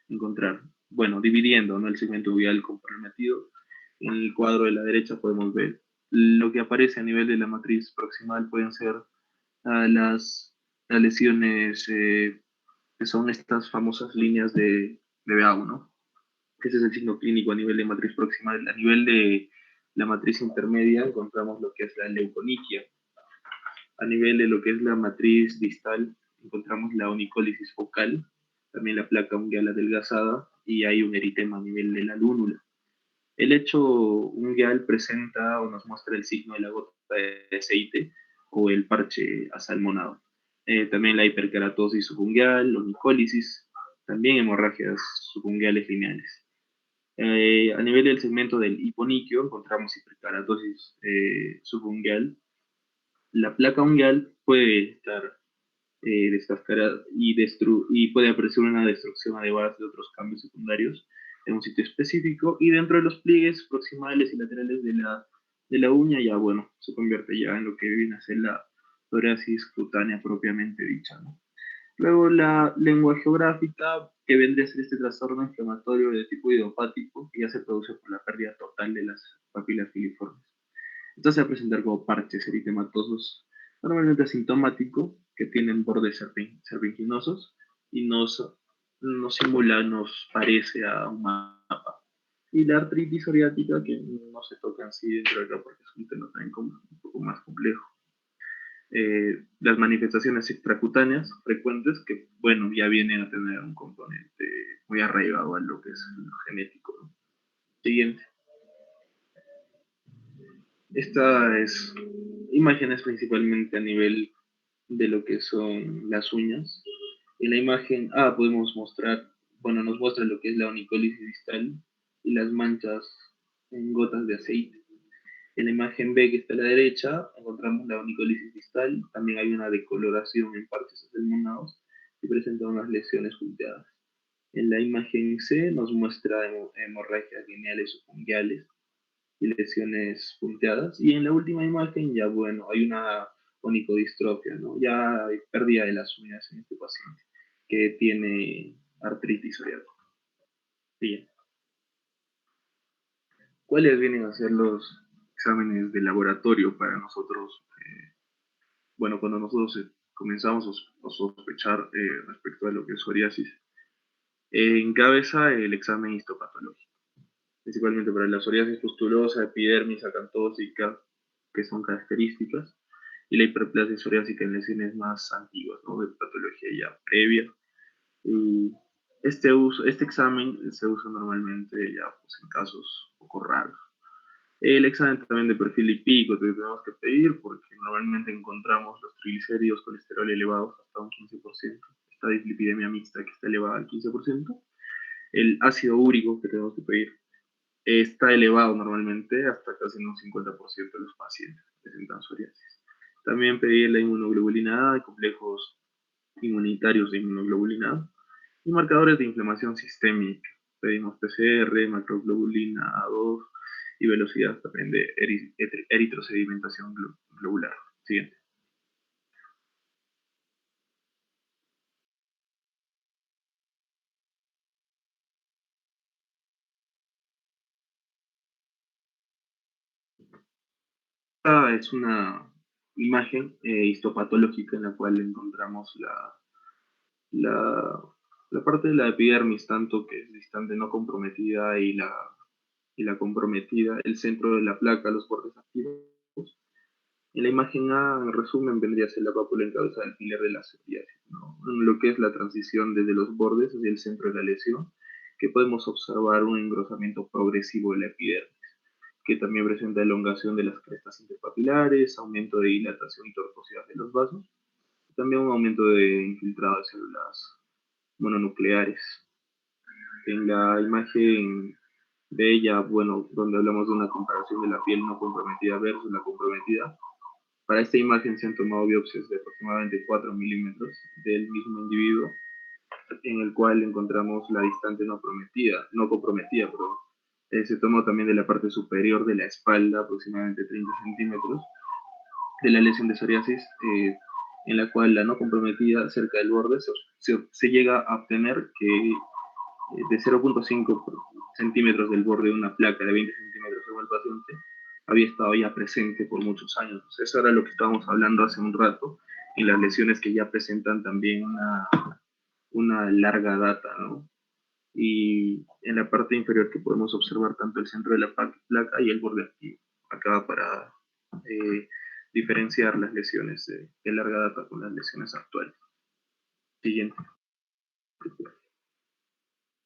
encontrar, bueno, dividiendo, ¿no?, el segmento unguial comprometido. En el cuadro de la derecha podemos ver lo que aparece a nivel de la matriz proximal. Pueden ser las lesiones que son estas famosas líneas de BAU, ¿no? Ese es el signo clínico a nivel de matriz proximal. A nivel de la matriz intermedia encontramos lo que es la leuconiquia. A nivel de lo que es la matriz distal encontramos la onicólisis focal, también la placa unguial adelgazada, y hay un eritema a nivel de la lúnula. El hecho unguial presenta o nos muestra el signo de la gota de aceite o el parche asalmonado. También la hiperkeratosis subunguial, onicólisis, también hemorragias subunguiales lineales. A nivel del segmento del hiponiquio encontramos hiperkeratosis subunguial. La placa unguial puede estar descascarada y puede aparecer una destrucción además de otros cambios secundarios en un sitio específico, y dentro de los pliegues proximales y laterales de la uña ya, bueno, se convierte ya en lo que viene a ser la psoriasis cutánea propiamente dicha, ¿no? Luego la lengua geográfica, que vendría a ser este trastorno inflamatorio de tipo idiopático, que ya se produce por la pérdida total de las papilas filiformes. Esto se va a presentar como parches eritematosos, normalmente asintomático, que tienen bordes serpinginosos y nos simula, nos parece a un mapa. Y la artritis psoriática, que no se toca en sí dentro de acá porque es un tema también un poco más complejo. Las manifestaciones extracutáneas frecuentes, que, bueno, ya vienen a tener un componente muy arraigado a lo que es lo genético, ¿no? Siguiente. Esta es imágenes principalmente a nivel de lo que son las uñas. En la imagen A podemos mostrar, bueno, nos muestra lo que es la onicólisis distal y las manchas en gotas de aceite. En la imagen B, que está a la derecha, encontramos la onicólisis distal. También hay una decoloración en parches asalmonados y presenta unas lesiones punteadas. En la imagen C nos muestra hemorragias lineales o fungiales y lesiones punteadas. Y en la última imagen ya, bueno, hay una onicodistrofia, ¿no? Ya hay pérdida de las uñas en este paciente que tiene artritis psoriática. Bien. ¿Cuáles vienen a ser los exámenes de laboratorio para nosotros? Bueno, cuando nosotros comenzamos a sospechar respecto a lo que es psoriasis, encabeza el examen histopatológico, principalmente para la psoriasis pustulosa, epidermis acantósica, que son características, y la hiperplasia psoriásica en lesiones más antiguas, ¿no? De patología ya previa. Y este examen se usa normalmente ya pues, en casos un poco raros. El examen también de perfil lipídico que tenemos que pedir porque normalmente encontramos los triglicéridos, colesterol elevados hasta un 15%, esta dislipidemia mixta que está elevada al 15%, el ácido úrico que tenemos que pedir está elevado normalmente hasta casi un 50% de los pacientes que presentan psoriasis. También pedir la inmunoglobulina A y complejos inmunitarios de inmunoglobulina A y marcadores de inflamación sistémica. Pedimos PCR, macroglobulina A2 y velocidad también de eritrosedimentación globular. Siguiente. Esta es una imagen histopatológica en la cual encontramos la parte de la epidermis, tanto que es distante no comprometida y la comprometida, el centro de la placa, los bordes activos. En la imagen A, en resumen, vendría a ser la pápula en cabeza del alfiler de la psoriasis, ¿no? En lo que es la transición desde los bordes hacia el centro de la lesión, que podemos observar un engrosamiento progresivo de la epidermis, que también presenta elongación de las crestas interpapilares, aumento de dilatación y tortuosidad de los vasos, y también un aumento de infiltrado de células mononucleares. En la imagen de ella, bueno, donde hablamos de una comparación de la piel no comprometida versus la comprometida, para esta imagen se han tomado biopsias de aproximadamente 4 milímetros del mismo individuo, en el cual encontramos la distante no comprometida, perdón. Se tomó también de la parte superior de la espalda, aproximadamente 30 centímetros, de la lesión de psoriasis, en la cual la no comprometida, cerca del borde, se llega a obtener que de 0.5 centímetros del borde de una placa de 20 centímetros en el paciente, había estado ya presente por muchos años. Eso era lo que estábamos hablando hace un rato, en las lesiones que ya presentan también una larga data, ¿no? Y en la parte inferior que podemos observar tanto el centro de la placa y el borde activo, acá para diferenciar las lesiones de larga data con las lesiones actuales. Siguiente.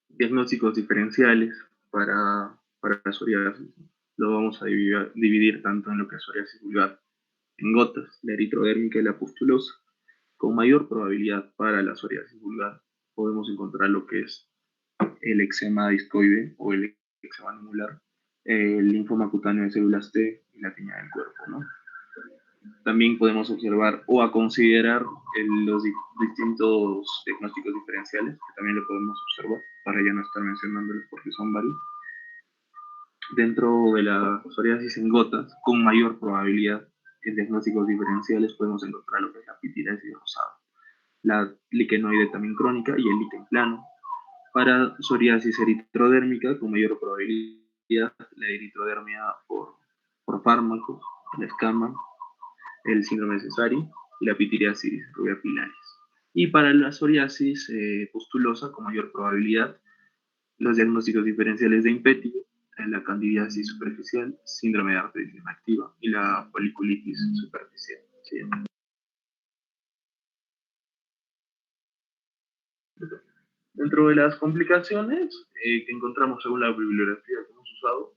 Diagnósticos diferenciales para la psoriasis. Lo vamos a dividir tanto en lo que es psoriasis vulgar, en gotas, la eritrodérmica y la pustulosa. Con mayor probabilidad para la psoriasis vulgar podemos encontrar lo que es el eczema discoide o el eczema anular, el linfoma cutáneo de células T y la tiña del cuerpo, ¿no? También podemos observar o a considerar los distintos diagnósticos diferenciales, que también lo podemos observar, para ya no estar mencionándolos porque son varios. Dentro de la psoriasis en gotas, con mayor probabilidad en diagnósticos diferenciales podemos encontrar lo que es la pitiriasis rosada, la liquenoide también crónica y el líquen plano. Para psoriasis eritrodérmica, con mayor probabilidad, la eritrodermia por fármacos, la escama, el síndrome de Sézary y la pitiriasis rubia pilaris. Y para la psoriasis pustulosa, con mayor probabilidad, los diagnósticos diferenciales de impétigo, la candidiasis superficial, síndrome de artritis inactiva y la foliculitis superficial. ¿Sí? Dentro de las complicaciones que encontramos según la bibliografía que hemos usado,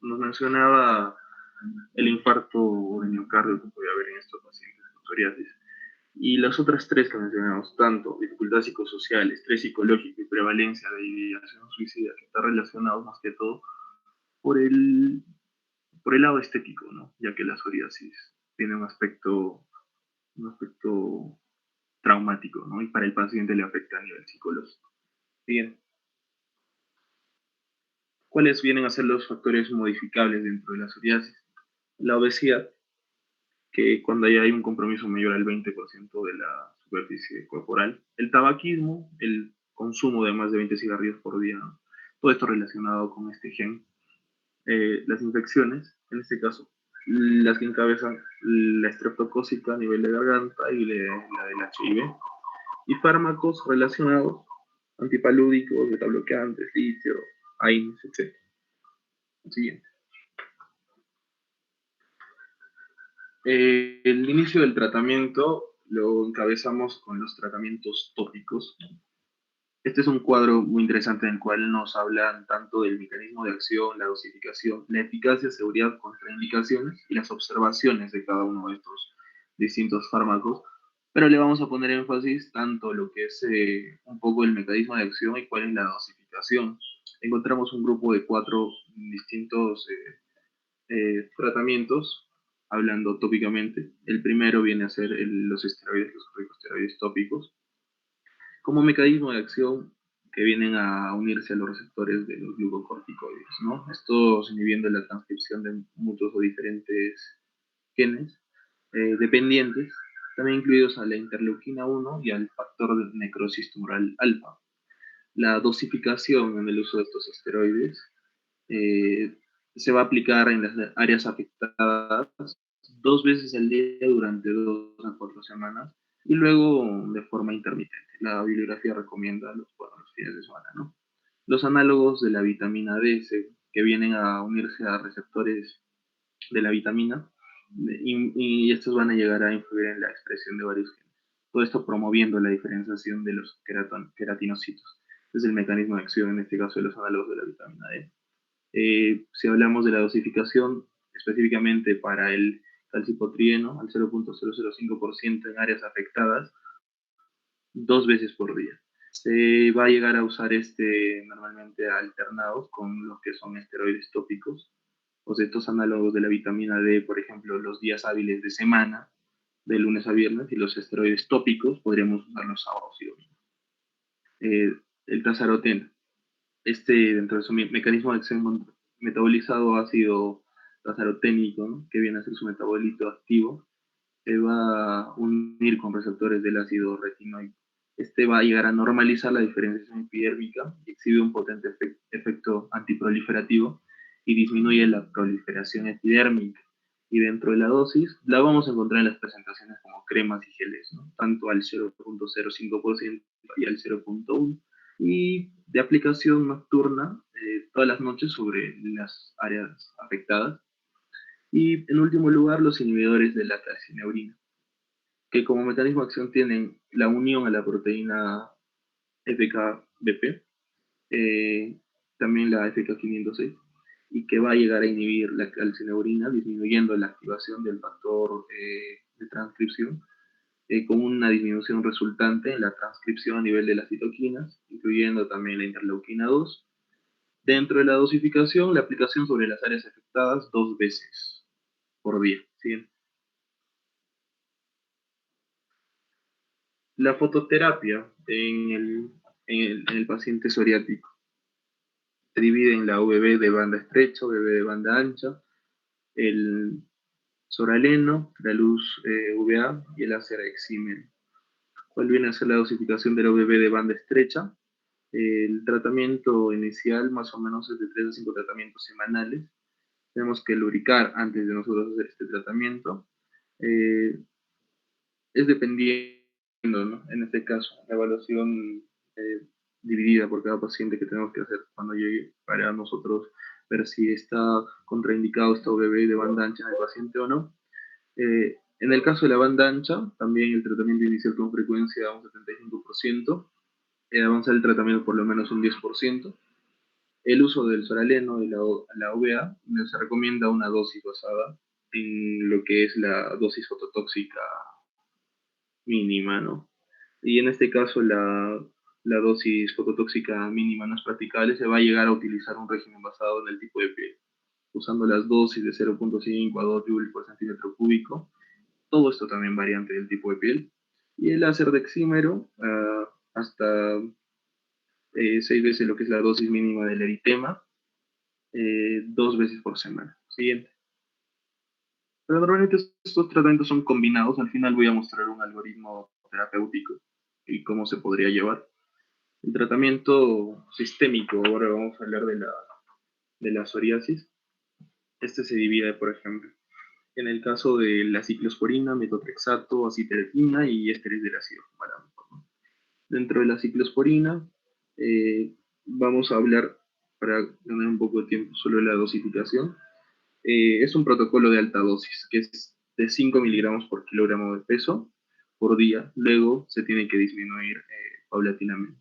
nos mencionaba el infarto de miocardio que podía haber en estos pacientes con psoriasis. Y las otras tres que mencionamos, tanto dificultad psicosocial, estrés psicológico y prevalencia de ideación suicida, que está relacionado más que todo por el lado estético, ¿no? Ya que la psoriasis tiene un aspecto traumático, ¿no? Y para el paciente le afecta a nivel psicológico. Bien. ¿Cuáles vienen a ser los factores modificables dentro de la psoriasis? La obesidad, que cuando ya hay un compromiso mayor al 20% de la superficie corporal. El tabaquismo, el consumo de más de 20 cigarrillos por día, ¿no? Todo esto relacionado con este gen. las infecciones, en este caso, las que encabezan la estreptocócica a nivel de garganta y la del HIV, y fármacos relacionados, antipalúdicos, betabloqueantes, litio, AINES, etc. Siguiente. El inicio del tratamiento lo encabezamos con los tratamientos tópicos. Este es un cuadro muy interesante en el cual nos hablan tanto del mecanismo de acción, la dosificación, la eficacia, seguridad, contraindicaciones y las observaciones de cada uno de estos distintos fármacos, pero le vamos a poner énfasis tanto lo que es un poco el mecanismo de acción y cuál es la dosificación. Encontramos un grupo de 4 distintos tratamientos, hablando tópicamente. El primero viene a ser los esteroides, los corticosteroides tópicos, como mecanismo de acción que vienen a unirse a los receptores de los glucocorticoides, ¿no? Estos inhibiendo la transcripción de muchos o diferentes genes dependientes, también incluidos a la interleuquina 1 y al factor de necrosis tumoral alfa. La dosificación en el uso de estos esteroides se va a aplicar en las áreas afectadas 2 veces al día durante 2 a 4 semanas y luego de forma intermitente. La bibliografía recomienda los fines de semana, ¿no? Los análogos de la vitamina D que vienen a unirse a receptores de la vitamina y estos van a llegar a influir en la expresión de varios genes. Todo esto promoviendo la diferenciación de los queratinocitos. Es el mecanismo de acción, en este caso, de los análogos de la vitamina D. Si hablamos de la dosificación, específicamente para el calcipotrieno, al 0.005% en áreas afectadas, 2 veces por día. Se va a llegar a usar normalmente alternados con lo que son esteroides tópicos, o sea, estos análogos de la vitamina D, por ejemplo, los días hábiles de semana, de lunes a viernes, y los esteroides tópicos podríamos usar los sábados y domingos. El tazaroteno, dentro de su mecanismo de acción metabolizado ácido tazaroténico, ¿no?, que viene a ser su metabolito activo, se va a unir con receptores del ácido retinoico. Va a llegar a normalizar la diferenciación epidérmica y exhibe un potente efecto antiproliferativo y disminuye la proliferación epidérmica. Y dentro de la dosis la vamos a encontrar en las presentaciones como cremas y geles, ¿no?, tanto al 0.05% y al 0.1%, y de aplicación nocturna todas las noches sobre las áreas afectadas. Y en último lugar, los inhibidores de la calcineurina, que como mecanismo de acción tienen la unión a la proteína FKBP, también la FK506, y que va a llegar a inhibir la calcineurina, disminuyendo la activación del factor de transcripción, con una disminución resultante en la transcripción a nivel de las citoquinas, incluyendo también la interleuquina 2. Dentro de la dosificación, la aplicación sobre las áreas afectadas 2 veces por día. ¿Sí? La fototerapia en el paciente psoriático se divide en la UVB de banda estrecha, UVB de banda ancha, el soraleno, la luz UVA y el láser exímero. ¿Cuál viene a ser la dosificación de la UVB de banda estrecha? El tratamiento inicial más o menos es de 3 a 5 tratamientos semanales. Tenemos que lubricar antes de nosotros hacer este tratamiento. Es dependiendo, ¿no?, en este caso, la evaluación dividida por cada paciente que tenemos que hacer cuando llegue para nosotros ver si está contraindicado esta UVB de banda ancha en el paciente o no. En el caso de la banda ancha, también el tratamiento inicial con frecuencia un 75%, avanzar el tratamiento por lo menos un 10%. El uso del soraleno y la UVA se recomienda una dosis basada en lo que es la dosis fototóxica mínima, ¿no? Y en este caso la dosis fototóxica mínima no es practicable, se va a llegar a utilizar un régimen basado en el tipo de piel, usando las dosis de 0.5 a 2 joules por centímetro cúbico. Todo esto también variante del tipo de piel. Y el láser dexímero hasta 6 veces lo que es la dosis mínima del eritema, 2 veces por semana. Siguiente. Pero normalmente estos tratamientos son combinados. Al final voy a mostrar un algoritmo terapéutico y cómo se podría llevar. El tratamiento sistémico, ahora vamos a hablar de la psoriasis. Este se divide, por ejemplo, en el caso de la ciclosporina, metotrexato, aciterefina y ésteres del ácido fumarámico, ¿no? Dentro de la ciclosporina, vamos a hablar, para ganar un poco de tiempo, solo de la dosificación. Es un protocolo de alta dosis, que es de 5 miligramos por kilogramo de peso por día. Luego se tiene que disminuir paulatinamente.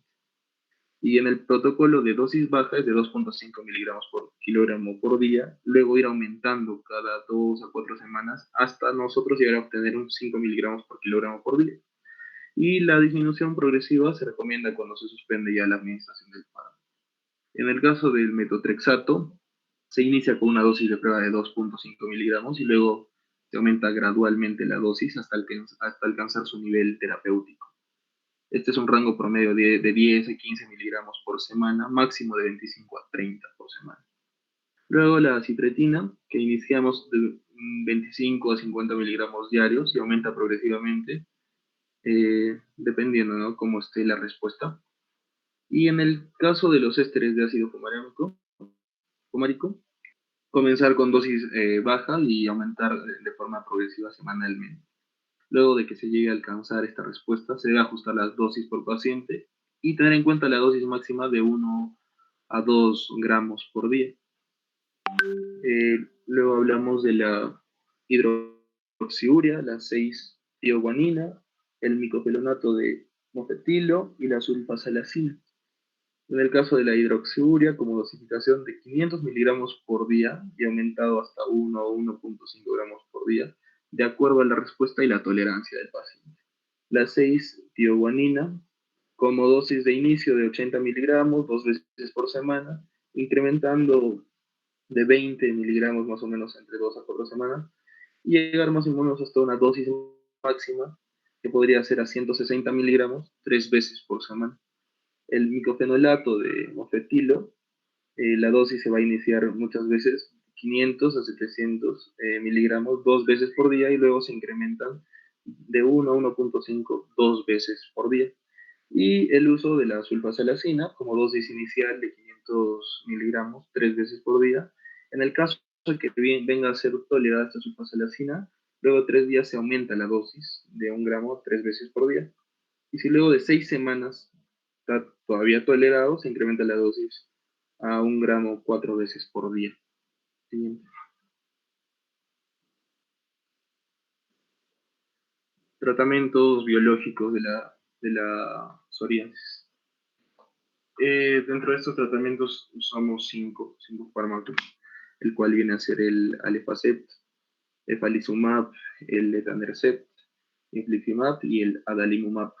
Y en el protocolo de dosis baja es de 2.5 miligramos por kilogramo por día, luego ir aumentando cada 2 a 4 semanas hasta nosotros llegar a obtener un 5 miligramos por kilogramo por día. Y la disminución progresiva se recomienda cuando se suspende ya la administración del fármaco. En el caso del metotrexato, se inicia con una dosis de prueba de 2.5 miligramos y luego se aumenta gradualmente la dosis hasta alcanzar su nivel terapéutico. Este es un rango promedio de 10 a 15 miligramos por semana, máximo de 25 a 30 por semana. Luego la acitretina, que iniciamos de 25 a 50 miligramos diarios y aumenta progresivamente, dependiendo, ¿no?, cómo esté la respuesta. Y en el caso de los ésteres de ácido fumárico, comenzar con dosis baja y aumentar de forma progresiva semanalmente. Luego de que se llegue a alcanzar esta respuesta, se debe ajustar las dosis por paciente y tener en cuenta la dosis máxima de 1 a 2 gramos por día. Luego hablamos de la hidroxiuria, la 6-tioguanina, el micofelonato de mofetilo y la sulfasalacina. En el caso de la hidroxiuria, como dosificación de 500 miligramos por día y aumentado hasta 1 o 1.5 gramos por día, de acuerdo a la respuesta y la tolerancia del paciente. La 6-tioguanina, como dosis de inicio de 80 miligramos, 2 veces por semana, incrementando de 20 miligramos más o menos entre 2 a 4 semanas, y llegar más o menos hasta una dosis máxima, que podría ser a 160 miligramos, 3 veces por semana. El micofenolato de mofetilo, la dosis se va a iniciar muchas veces 500 a 700 miligramos 2 veces por día y luego se incrementan de 1 a 1.5 2 veces por día. Y el uso de la sulfasalacina como dosis inicial de 500 miligramos 3 veces por día. En el caso de que venga a ser tolerada esta sulfasalacina, luego de 3 días se aumenta la dosis de 1 gramo 3 veces por día. Y si luego de 6 semanas está todavía tolerado, se incrementa la dosis a 1 gramo 4 veces por día. Siguiente. Tratamientos biológicos de la psoriasis. Dentro de estos tratamientos usamos 5 fármacos, el cual viene a ser el Alefacept, Efalizumab, el Etanercept, Infliximab y el Adalimumab.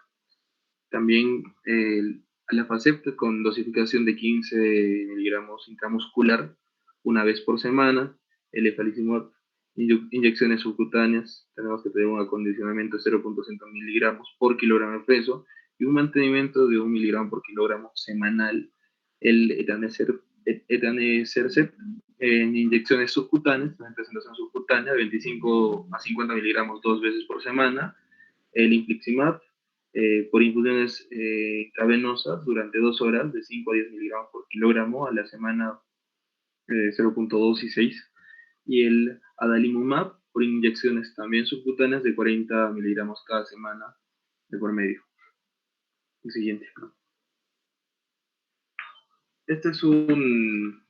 También el Alefacept con dosificación de 15 miligramos intramuscular una vez por semana, el Efalizumab inyecciones subcutáneas, tenemos que tener un acondicionamiento de 0.5 miligramos por kilogramo de peso y un mantenimiento de 1 miligramo por kilogramo semanal. El Etanercept en inyecciones subcutáneas, en presentación subcutánea, 25 a 50 miligramos 2 veces por semana. El Infliximab por infusiones intravenosas durante 2 horas, de 5 a 10 miligramos por kilogramo a la semana 0.2 y 6. Y el Adalimumab por inyecciones también subcutáneas de 40 miligramos cada semana de por medio. El siguiente. Este es un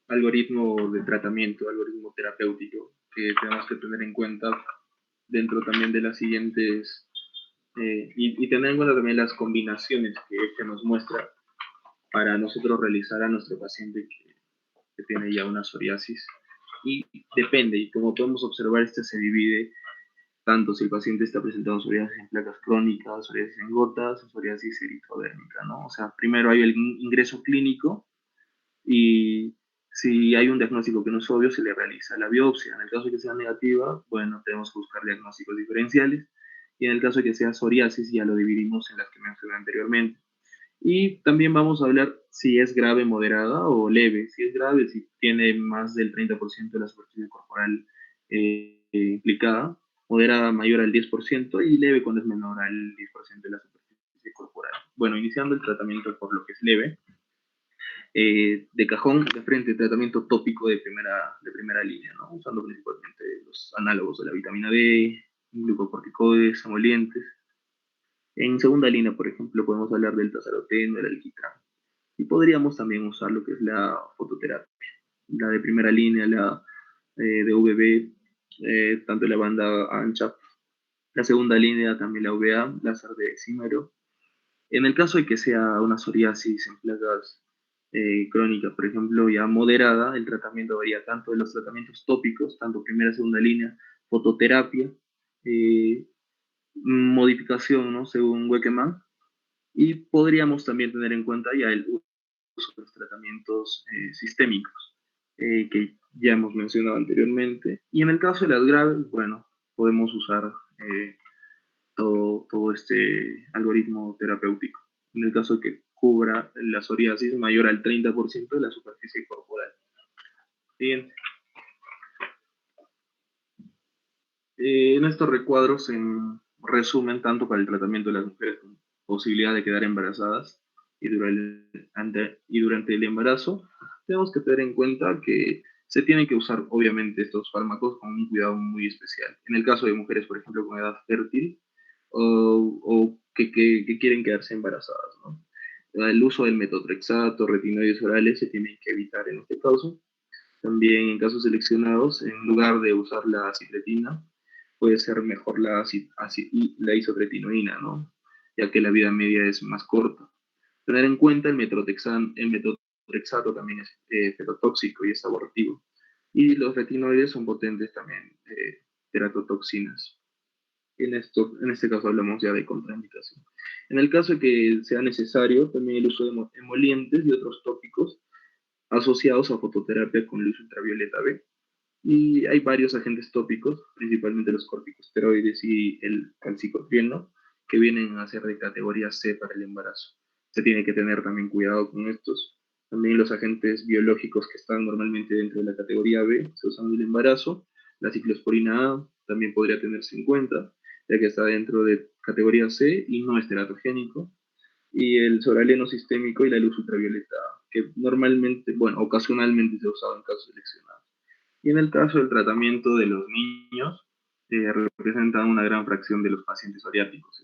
algoritmo de tratamiento, algoritmo terapéutico que tenemos que tener en cuenta dentro también de las siguientes y tener en cuenta también las combinaciones que nos muestra para nosotros realizar a nuestro paciente que tiene ya una psoriasis. Y depende, y como podemos observar, este se divide tanto si el paciente está presentando psoriasis en placas crónicas, psoriasis en gotas o psoriasis eritrodérmica, ¿no? O sea, primero hay el ingreso clínico y si hay un diagnóstico que no es obvio, se le realiza la biopsia. En el caso de que sea negativa, bueno, tenemos que buscar diagnósticos diferenciales. Y en el caso de que sea psoriasis, ya lo dividimos en las que mencioné anteriormente. Y también vamos a hablar si es grave, moderada o leve. Si es grave, si tiene más del 30% de la superficie corporal implicada, moderada mayor al 10% y leve cuando es menor al 10% de la superficie corporal. Bueno, iniciando el tratamiento por lo que es leve, de cajón, de frente, tratamiento tópico de primera línea, ¿no? Usando principalmente los análogos de la vitamina D, glucocorticoides, emolientes. En segunda línea, por ejemplo, podemos hablar del tazaroteno, del alquitrán. Y podríamos también usar lo que es la fototerapia. La de primera línea, la de UVB, tanto la banda ancha. La segunda línea también la UVA, láser de exímero. En el caso de que sea una psoriasis en placas crónicas, por ejemplo, ya moderada, el tratamiento varía tanto de los tratamientos tópicos, tanto primera, segunda línea, fototerapia, modificación, ¿no? Según Wekeman, y podríamos también tener en cuenta ya el uso de los tratamientos sistémicos, que ya hemos mencionado anteriormente, y en el caso de las graves, bueno, podemos usar todo este algoritmo terapéutico, en el caso de que cubra la psoriasis mayor al 30% de la superficie corporal. Siguiente. En estos recuadros, en resumen, tanto para el tratamiento de las mujeres con posibilidad de quedar embarazadas y durante el embarazo, tenemos que tener en cuenta que se tienen que usar, obviamente, estos fármacos con un cuidado muy especial. En el caso de mujeres, por ejemplo, con edad fértil o que quieren quedarse embarazadas, ¿no? El uso del metotrexato, retinoides orales se tienen que evitar en este caso. También en casos seleccionados, en lugar de usar la acitretina, puede ser mejor la isotretinoína, ¿no? Ya que la vida media es más corta. Tener en cuenta el metotrexato también es fetotóxico y es abortivo. Y los retinoides son potentes también teratotoxinas. En este caso hablamos ya de contraindicación. En el caso de que sea necesario, también el uso de emolientes y otros tópicos asociados a fototerapia con luz ultravioleta B. Y hay varios agentes tópicos, principalmente los corticosteroides y el calcicotrieno, que vienen a ser de categoría C para el embarazo. Se tiene que tener también cuidado con estos. También los agentes biológicos que están normalmente dentro de la categoría B se usan en el embarazo. La ciclosporina A también podría tenerse en cuenta, ya que está dentro de categoría C y no es teratogénico. Y el soraleno sistémico y la luz ultravioleta, que normalmente, bueno, ocasionalmente se ha usado en casos seleccionados. Y en el caso del tratamiento de los niños, representan una gran fracción de los pacientes psoriáticos,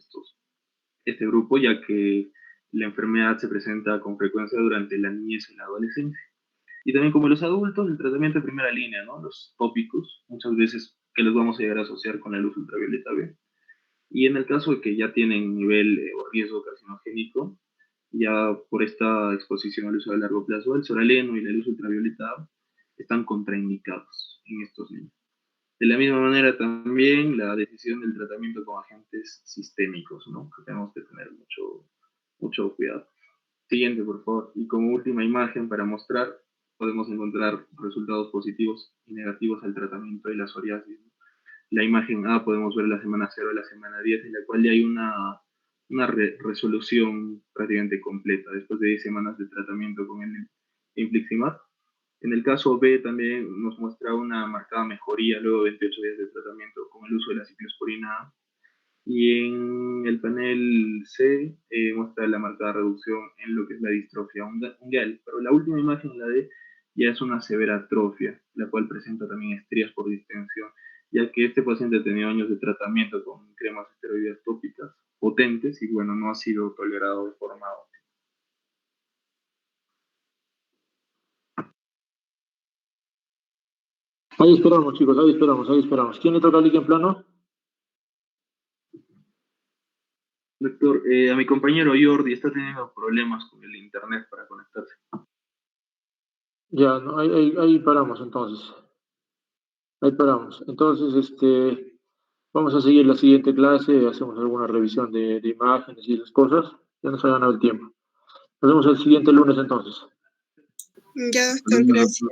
este grupo, ya que la enfermedad se presenta con frecuencia durante la niñez y la adolescencia. Y también como los adultos, el tratamiento de primera línea, ¿no? Los tópicos, muchas veces que los vamos a llegar a asociar con la luz ultravioleta B. Y en el caso de que ya tienen nivel o riesgo carcinogénico, ya por esta exposición al uso a largo plazo, el soraleno y la luz ultravioleta A están contraindicados en estos niños. De la misma manera también la decisión del tratamiento con agentes sistémicos, ¿no? Que tenemos que tener mucho cuidado. Siguiente, por favor. Y como última imagen para mostrar, podemos encontrar resultados positivos y negativos al tratamiento de la psoriasis. La imagen A podemos ver la semana 0 y la semana 10, en la cual ya hay una resolución prácticamente completa después de 10 semanas de tratamiento con el infliximab. En el caso B también nos muestra una marcada mejoría luego de 28 días de tratamiento con el uso de la ciclosporina A. Y en el panel C muestra la marcada reducción en lo que es la distrofia ungueal. Pero la última imagen, la D, ya es una severa atrofia, la cual presenta también estrías por distensión, ya que este paciente ha tenido años de tratamiento con cremas esteroideas tópicas potentes y bueno, no ha sido tolerado de forma óptima. Ahí esperamos, chicos, ahí esperamos. ¿Quién le toca el en plano? Doctor, a mi compañero Jordi está teniendo problemas con el internet para conectarse. Ya, no, ahí paramos entonces. Ahí paramos. Entonces, vamos a seguir la siguiente clase, hacemos alguna revisión de imágenes y esas cosas. Ya nos ha ganado el tiempo. Nos vemos el siguiente lunes entonces. Ya, doctor, gracias.